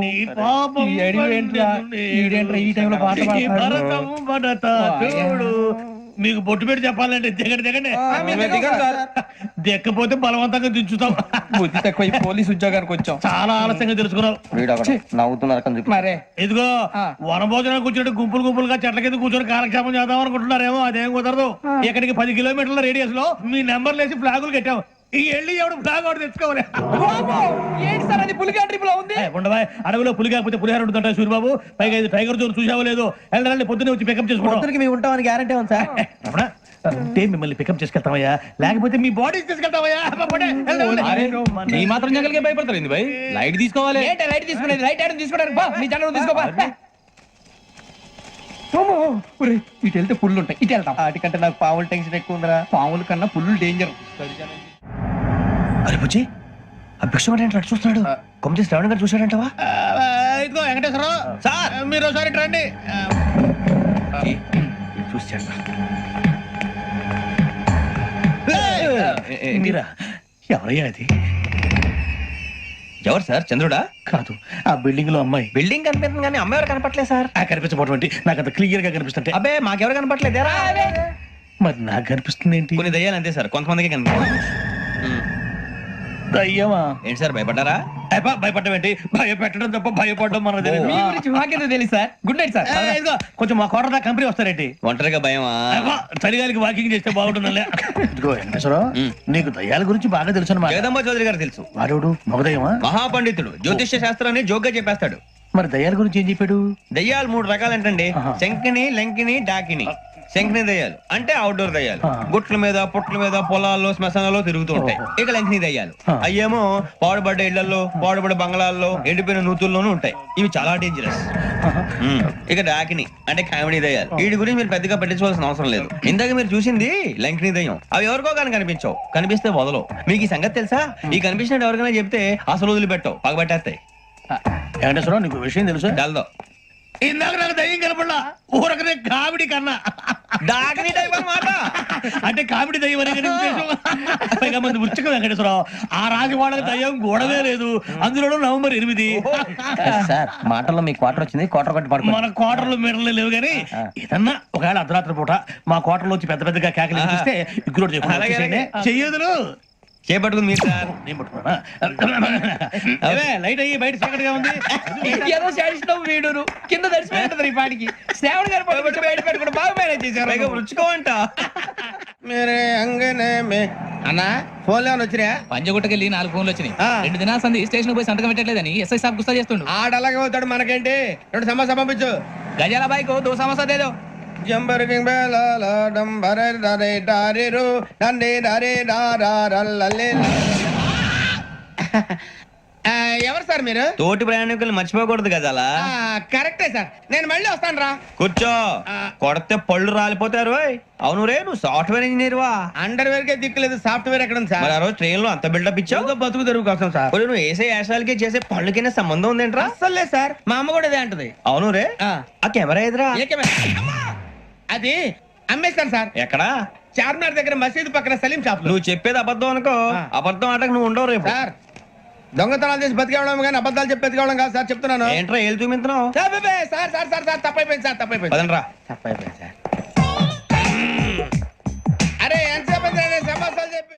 నీ పాపం ఈ టైంలో పాట ఈ భరతం భరత చూడు మీకు బొట్టు పెట్టి చెప్పాలంటే దిగండి దిగండి దిక్కపోతే బలవంతంగా దించుతాం బుద్ధి తక్కువ ఈ పోలీస్ ఉద్యోగానికి వచ్చాం. చాలా ఆలస్యంగా తెలుసుకున్నావు నవ్వుతున్నారు మరే ఇదిగో వనభోజనం కూర్చొని గుంపులు గుంపులుగా చెట్ల కింద కూర్చొని కాలక్షేపం చేద్దాం అనుకుంటున్నారేమో అదేం కుదరదు ఇక్కడికి 10 కిలోమీటర్ల రేడియస్ లో మీ నెంబర్లు వేసి ఫ్లాగులు కట్టాం ఈ వెళ్ళి ఎవడు ఫ్లాగ్ ఒకటి తెచ్చుకోవాలి ఏంటి సార్ అది పులిగా ట్రిప్ లో ఉంది? ఉండవా అడవిలో పులి కాకపోతే పులిహార ఉంటుంటా సూర్యబాబు పైగా ఇది టైగర్ జోన్ చూసావో లేదో వెళ్ళాలి పొద్దున్నే వచ్చి పికప్ చేసుకుంటాం మేము ఉంటామని గ్యారంటీ ఉంది సార్. అంటే మిమ్మల్ని పికప్ చేసుకెళ్తామయ్యా లేకపోతే మీ బాడీ తీసుకెళ్తామయ్యా ఈ మాత్రం జంగల్కే భయపడతారు భయ్. లైట్ తీసుకోవాలి. లైట్ తీసుకునేది లైట్ ఐటమ్ తీసుకోవడానికి మీ జంగల్ తీసుకోవా. ఇటు వెళ్తే పుల్లు ఉంటాయి ఇటు వెళ్తాం. వాటికంటే నాకు పాములు టెన్షన్ ఎక్కువ ఉందిరా. పాముల కన్నా పుల్లు డేంజర్. అరే బుజ్జి ఆ భిక్షం ఏంటి చూస్తున్నాడు? కొమ్మిది శ్రావణ్ గారు చూశాడంటవా? ఇదిగో వెంకటేశ్వరరావు సార్ మీరు ఒకసారి రండి చూశాడు. మీరా ఎవరయ్యా అది? ఎవరు సార్? చంద్రుడా? కాదు ఆ బిల్డింగ్ లో అమ్మాయి. బిల్డింగ్ కనిపిస్తుంది కానీ అమ్మాయి ఎవరు కనపట్లేదు సార్. కనిపించబోటువంటి నాకు అంత క్లియర్ గా కనిపిస్తుంటే అబ్బే మాకెవరు కనపట్లేదేరా? మరి నాకు కనిపిస్తుంది ఏంటి? కొన్ని దయ్యాలు అంతే సార్ కొంతమందికి కనిపిస్తుంది. దయ్యమా? ఏంటి సార్ భయపడ్డారా? భయపడడం ఏంటి? భయపెట్టడం తప్ప భయపడడం మన తెలియదు. మాకేదో తెలుసు సార్. Good night sir. కొంచెం మా కోట దాకా కంపెనీ వస్తారేంటి? ఒంటరిగా భయమా? చలిగాలికి వాకింగ్ చేస్తే బాగుంటుందిలే. ఇదిగో వెంకటేశ్వరరావు నీకు దయ్యాల గురించి బాగా తెలుసు అన్నమాట. జగదంబ చౌదరి గారు తెలుసు. వాడు మగదయ్యమా? మహాపండితుడు జ్యోతిష్య శాస్త్రాన్ని జోగ్గా చెప్పేస్తాడు. మరి దయ్యాల గురించి ఏం చెప్పాడు? దయ్యాలు 3 రకాలంటండి. శంకిని లంకిని డాకిని. శంకిని దయ్యాలు అంటే అవుట్డోర్ దయ్యాలు. గుట్ల మీద పుట్ల మీద పొలాల్లో శ్మశానాల్లో తిరుగుతూ ఉంటాయి. ఇక లంకిని దయ్యాలు అయ్యేమో పాడుబడ్డ ఇళ్లలో పాడుబడ్డ బంగ్లాల్లో ఎండిపోయిన నూతుల్లోనూ ఉంటాయి. ఇవి చాలా డేంజరస్. ఇక డాకిని అంటే కామెడీ దయ్యాలు. వీటి గురించి మీరు పెద్దగా పట్టించుకోవాల్సిన అవసరం లేదు. ఇందాక మీరు చూసింది లంకిని దయ్యం. అవి ఎవరికో కానీ కనిపించవు. కనిపిస్తే వదలవు. మీకు ఈ సంగతి తెలుసా? ఈ కనిపించినట్టు ఎవరికైనా చెప్తే అసలు వదిలిపెట్టవు, పగబట్టేస్తాయి. వెంకటేశ్వరరావు నీకు విషయం తెలుసు? డల్దో ఇందాక నాకు దయ్యం కనపడలా ఊరకనే కామెడీ కన్నా డాకిని టైప్ అన్నమాట. అంటే కామెడీ దయ్యం అనే కదా ఉద్దేశం. పైగా మంది ఉచ్చక వెంకటేశ్వరరావు ఆ రాజవాడకి దయ్యం గొడవే లేదు. అందులోనూ నవంబర్ 8. సార్ మాటల్లో మీ క్వార్టర్ వచ్చింది. క్వార్టర్ కొట్టి పడుకో. మన క్వార్టర్లు మీటర్లు లేవు కానీ ఏదన్నా ఒకవేళ అర్ధరాత్రి పూట మా క్వార్టర్లో వచ్చి పెద్ద పెద్దగా కేకలు ఇస్తే ఇగ్గురు చెయ్యదులు చేపట్టుకుంది మీరు సార్. నేను పట్టుకున్నా లైట్ అయ్యి బయట చీకటిగా ఉంది. ఏదో శాడిస్తాం వీడును కింద దర్శనం ఈ పాటికి శ్రావణ్ గారు బయట పెట్టుకుని బాగా మేనేజ్ చేశారు. రుచుకోవంట మేరే అంగనే మే అన్నా ఫోన్ లో వచ్చినా పంజగుట్టకెళ్ళి 4 ఫోన్లు వచ్చినాయి. 2 దినాల సంది స్టేషన్ పోయి సంతకం పెట్టలేదని ఎస్ఐ సాబ్ గుస్తా చేస్తుండు. ఆడలాగే పోతాడు మనకేంటి. 2 సమస్య పంపించు. గజాల బైక్ 2 సమస్య దేదో. జంబర్ కింగ్ బేలాల డంబర దరే దారిరు నందే దరే దారల్లలే ఎవరు సార్ మీరు? తోటి ప్రయాణికులు మర్చిపోకూడదు గజాల. కరెక్టే సార్, నేను మళ్ళీ వస్తాను రా. కూర్చో, కొడితే పళ్ళు రాలిపోతారు. అవును రే, నువ్వు సాఫ్ట్వేర్ ఇంజనీర్ వా? అండర్వేర్ కే దిక్కులేదు, సాఫ్ట్వేర్ ఎక్కడ ఉంది సార్? మరి ఆ రోజు ట్రైన్ లో అంత బిల్డప్ ఇచ్చావు. బతుకు తెరుగు కోసం సార్. ఒరేయ్, నువ్వు వేసే యాశాలకి చేసే పళ్ళకైనా సంబంధం ఉందేంట్రా? అస్సలు లేదు సార్, మా అమ్మ కూడా అదే అంటది. అవును రే, ఆ కెమెరా ఎదురా? ఏ కెమెరా? అమ్మా! అది అమ్మేస్తాను సార్. ఎక్కడా? చార్మినార్ దగ్గర మసీదు పక్కన సలీం షాప్ లో. నువ్వు చెప్పేది అబద్ధం అనుకో, అబద్ధం ఆటకు నువ్వు ఉండవు రేపు. సార్, దొంగతనాలు చేసి బతికేవడం కానీ అబద్ధాలు చెప్పి బతికేవడం కాదు సార్, చెప్తున్నాను. ఏంట్రా ఏళ్ళు చూపించినావు? Sir sir sir sir sir తప్పైపోయింది సార్, తప్పైపోయింది. పదండ్రా. తప్పైపోయింది సార్. అరే ఎంతసేపు సమాసాలు చెప్పి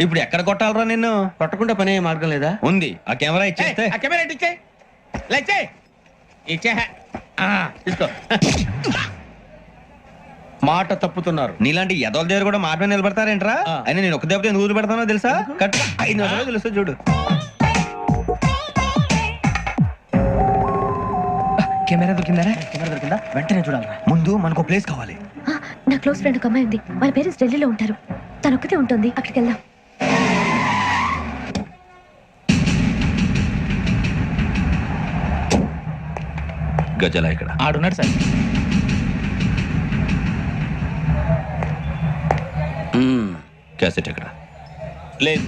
ఇప్పుడు ఎక్కడ కొట్టాలరా నిన్ను? కొట్టకుండా పనే మార్గం లేదా? ఉంది, ఆ కెమెరా ఇచ్చేస్తే. ఆ కెమెరా ఇచ్చే లేచే ఇచ్చే తీసుకో. మాట తప్పుతున్నారు. నీలాంటి ఎదల దగ్గర కూడా మాట మీద నిలబడతారేంట్రా? అయినా నేను ఒక దెబ్బతో ఎందుకు పెడతానో తెలుసా? కట్ 5 నిమిషాలు తెలుస్తా చూడు. కెమెరా దొరికిందా? కెమెరా దొరికిందా? వెంటనే చూడాలి. ముందు మనకు ప్లేస్ కావాలి. నా క్లోజ్ ఫ్రెండ్ ఒక అమ్మాయి ఉంది, వాళ్ళ పేరెంట్స్ ఢిల్లీలో ఉంటారు. తను ఒక్కతే ఉంటుంది, అక్కడికి వెళ్దాం. గజాల ఇక్కడ ఆడున్నాడు సార్. క్యాసెట్ ఎక్కడ? లేదు.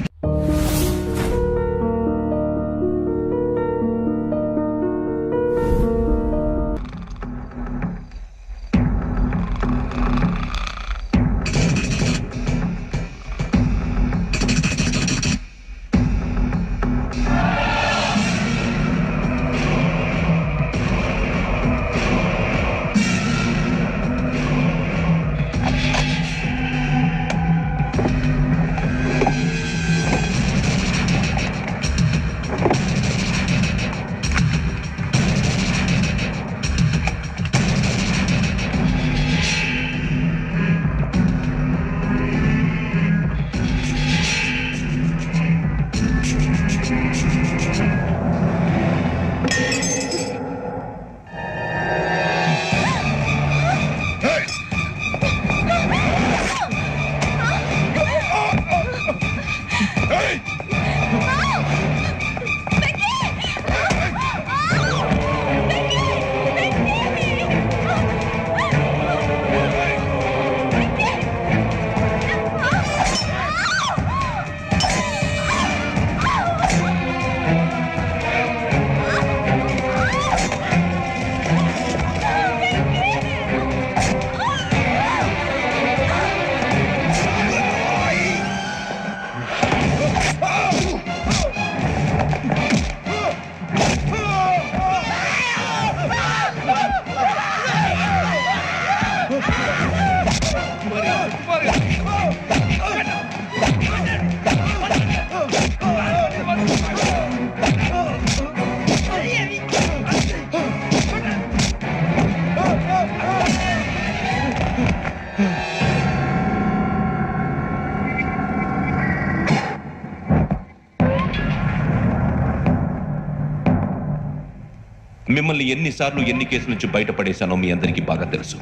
మిమ్మల్ని ఎన్నిసార్లు ఎన్ని కేసుల నుంచి బయటపడేశానో మీ అందరికీ బాగా తెలుసు.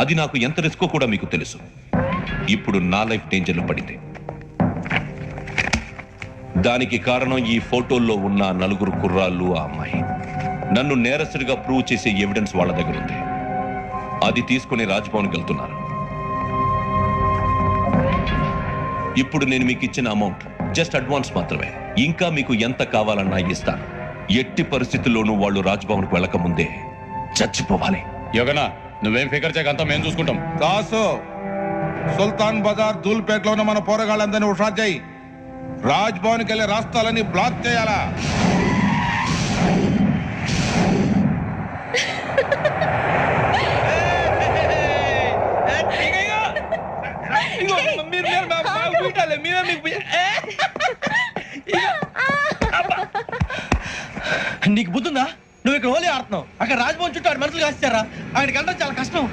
అది నాకు ఎంత రిస్కో కూడా మీకు తెలుసు. ఇప్పుడు నా లైఫ్ డేంజర్లో పడింది. దానికి కారణం ఈ ఫోటోల్లో ఉన్న 4 కుర్రాళ్ళు, ఆ అమ్మాయి. నన్ను నేరస్తుడిగా ప్రూవ్ చేసే ఎవిడెన్స్ వాళ్ళ దగ్గర ఉంది. అది తీసుకుని రాజ్భవన్కి వెళ్తున్నారు. ఇప్పుడు నేను మీకు ఇచ్చిన అమౌంట్ జస్ట్ అడ్వాన్స్ మాత్రమే. ఇంకా మీకు ఎంత కావాలన్నా ఇస్తాను. ఎట్టి పరిస్థితుల్లోనూ వాళ్ళు రాజ్భవన్కు వెళ్ళక ముందే చచ్చిపోవాలి. యోగనా, నువ్వేం ఫికర్ చేయకంతా మేము చూసుకుంటాం. దాసు, సుల్తాన్ బజార్ ధూల్పేటలో ఉన్న మన పోరగాళ్ళందరినీ హుషారు చేయి. రాజ్ భవన్కి వెళ్ళే రాస్తాలని బ్లాక్ చేయాలా? నీకు బుద్ధుందా? నువ్వు ఇక్కడ హోలీ ఆడుతున్నావు, అక్కడ రాజ్భవన్ చుట్టూ ఆడు మనుషులు కాస్తారా? అక్కడికి వెళ్ళడం చాలా కష్టం.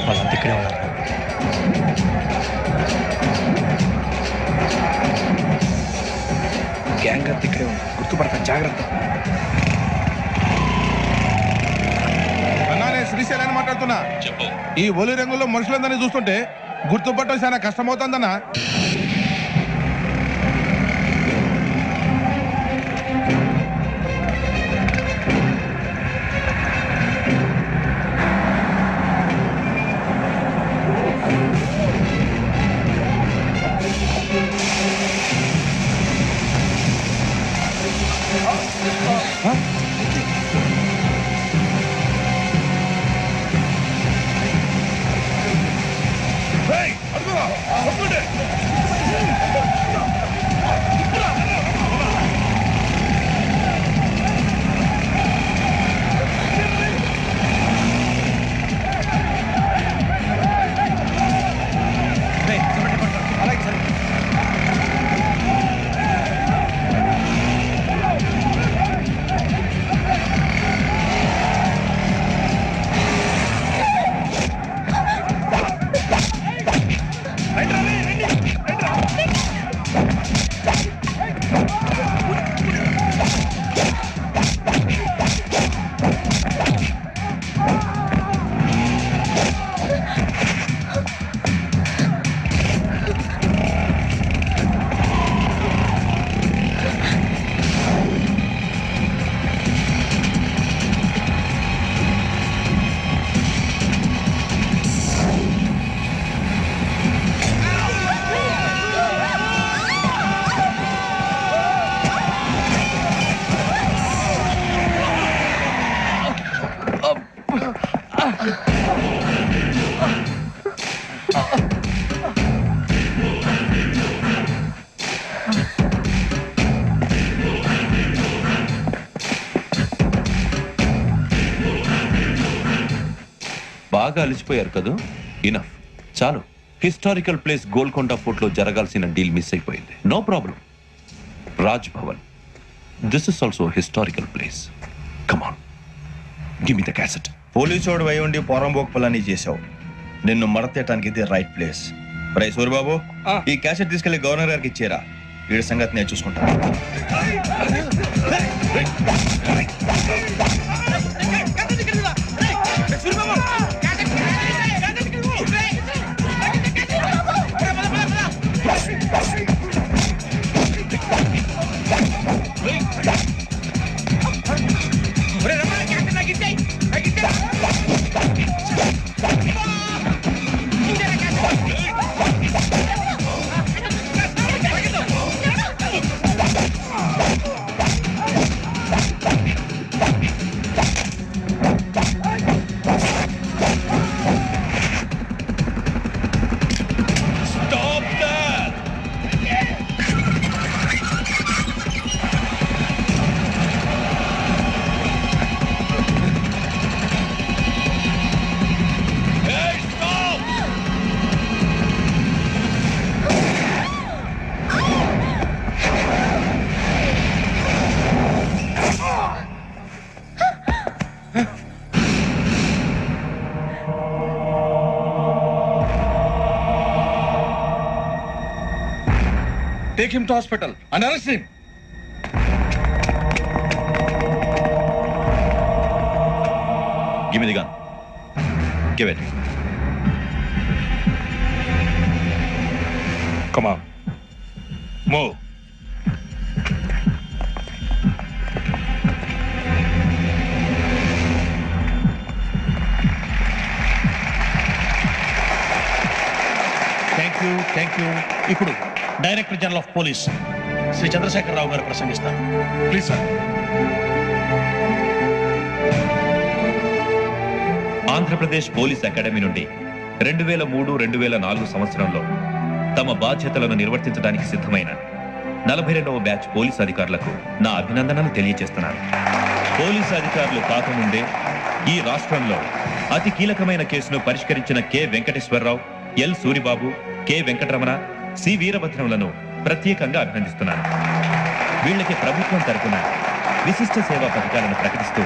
వాళ్ళంతా ఇక్కడే ఉన్నారు. గ్యాంగ్ అంతా ఇక్కడే ఉంది, గుర్తుపడతాను, జాగ్రత్త. అన్నా నేను శ్రీశైలాన్ని మాట్లాడుతున్నా. చెప్పు. ఈ ఒలి రంగుల్లో మనుషులందరినీ చూస్తుంటే గుర్తుపట్టడం చాలా కష్టమవుతుందన్నా. బాగా అలిసిపోయారు కదా, ఇనఫ్, చాలు. హిస్టారికల్ ప్లేస్ గోల్కొండ ఫోర్ట్ లో జరగాల్సిన డీల్ మిస్ అయిపోయింది. No problem. Raj Bhavan, this is also historical place. Come on, give me the cassette. పోలీసోడు వై ఉండి పోరంబోకు పలాని చేసావు. నిన్ను మడతేయటానికి ఇది రైట్ ప్లేస్. రై సూరిబాబు, ఈ క్యాసెట్ తీసుకెళ్లి గవర్నర్ గారికి ఇచ్చేరా. వీడి సంగతి నేను చూసుకుంటా. Take him to hospital and arrest him. Give me the gun. Give it. Come on. Move. Thank you. ఇప్పుడు director general of police Shri Chandrasekhara Rao గారు ప్రసంగిస్తారు. Please, sir. Andhra Pradesh police academy నుండి 2003-2004 సంవత్సరంలో తమ బాధ్యతలను నిర్వర్తించడానికి సిద్ధమైన 42వ బ్యాచ్ పోలీస్ అధికారులకు నా అభినందనలు తెలియజేస్తున్నాను. పోలీసు అధికారులు కాకముందే ఈ రాష్ట్రంలో అతి కీలకమైన కేసును పరిష్కరించిన K Venkateswara Rao, L Suribabu, K Venkataramana, C వీరభద్రంలను ప్రత్యేకంగా అభినందిస్తున్నాను. వీళ్ళకి ప్రభుత్వం తరపున విశిష్ట సేవా పథకాలను ప్రకటిస్తూ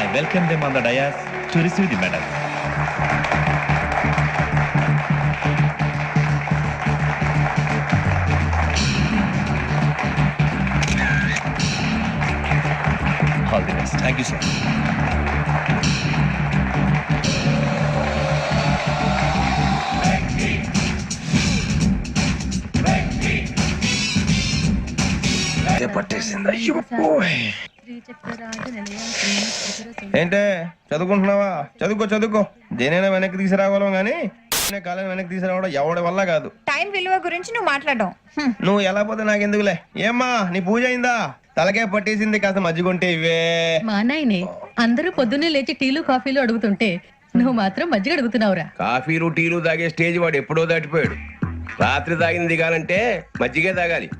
I welcome them on the dais to receive the medal. ఏంటే చదువుకుంటున్నావా? చదువుకో చదువుకో. దేనైనా వెనక్కి తీసుకురావాలం కానీ కాలం వెనక్కి తీసుకురావడం ఎవడి వల్ల కాదు. టైం విలువ గురించి నువ్వు మాట్లాడడం నువ్వు ఎలా పోతే నాకెందుకులే. ఏమ్మా నీ పూజ అయిందా? తలకే పట్టేసింది, కాస్త మజ్జిగుంటే ఇవే. మా నాయనే అందరూ పొద్దున్నే లేచి టీలు కాఫీలు అడుగుతుంటే నువ్వు మాత్రం మజ్జిగ అడుగుతున్నావురా. కాఫీలు టీలు తాగే స్టేజ్ వాడు ఎప్పుడో దాటిపోయాడు. రాత్రి తాగింది దిగాలంటే మజ్జిగే తాగాలి.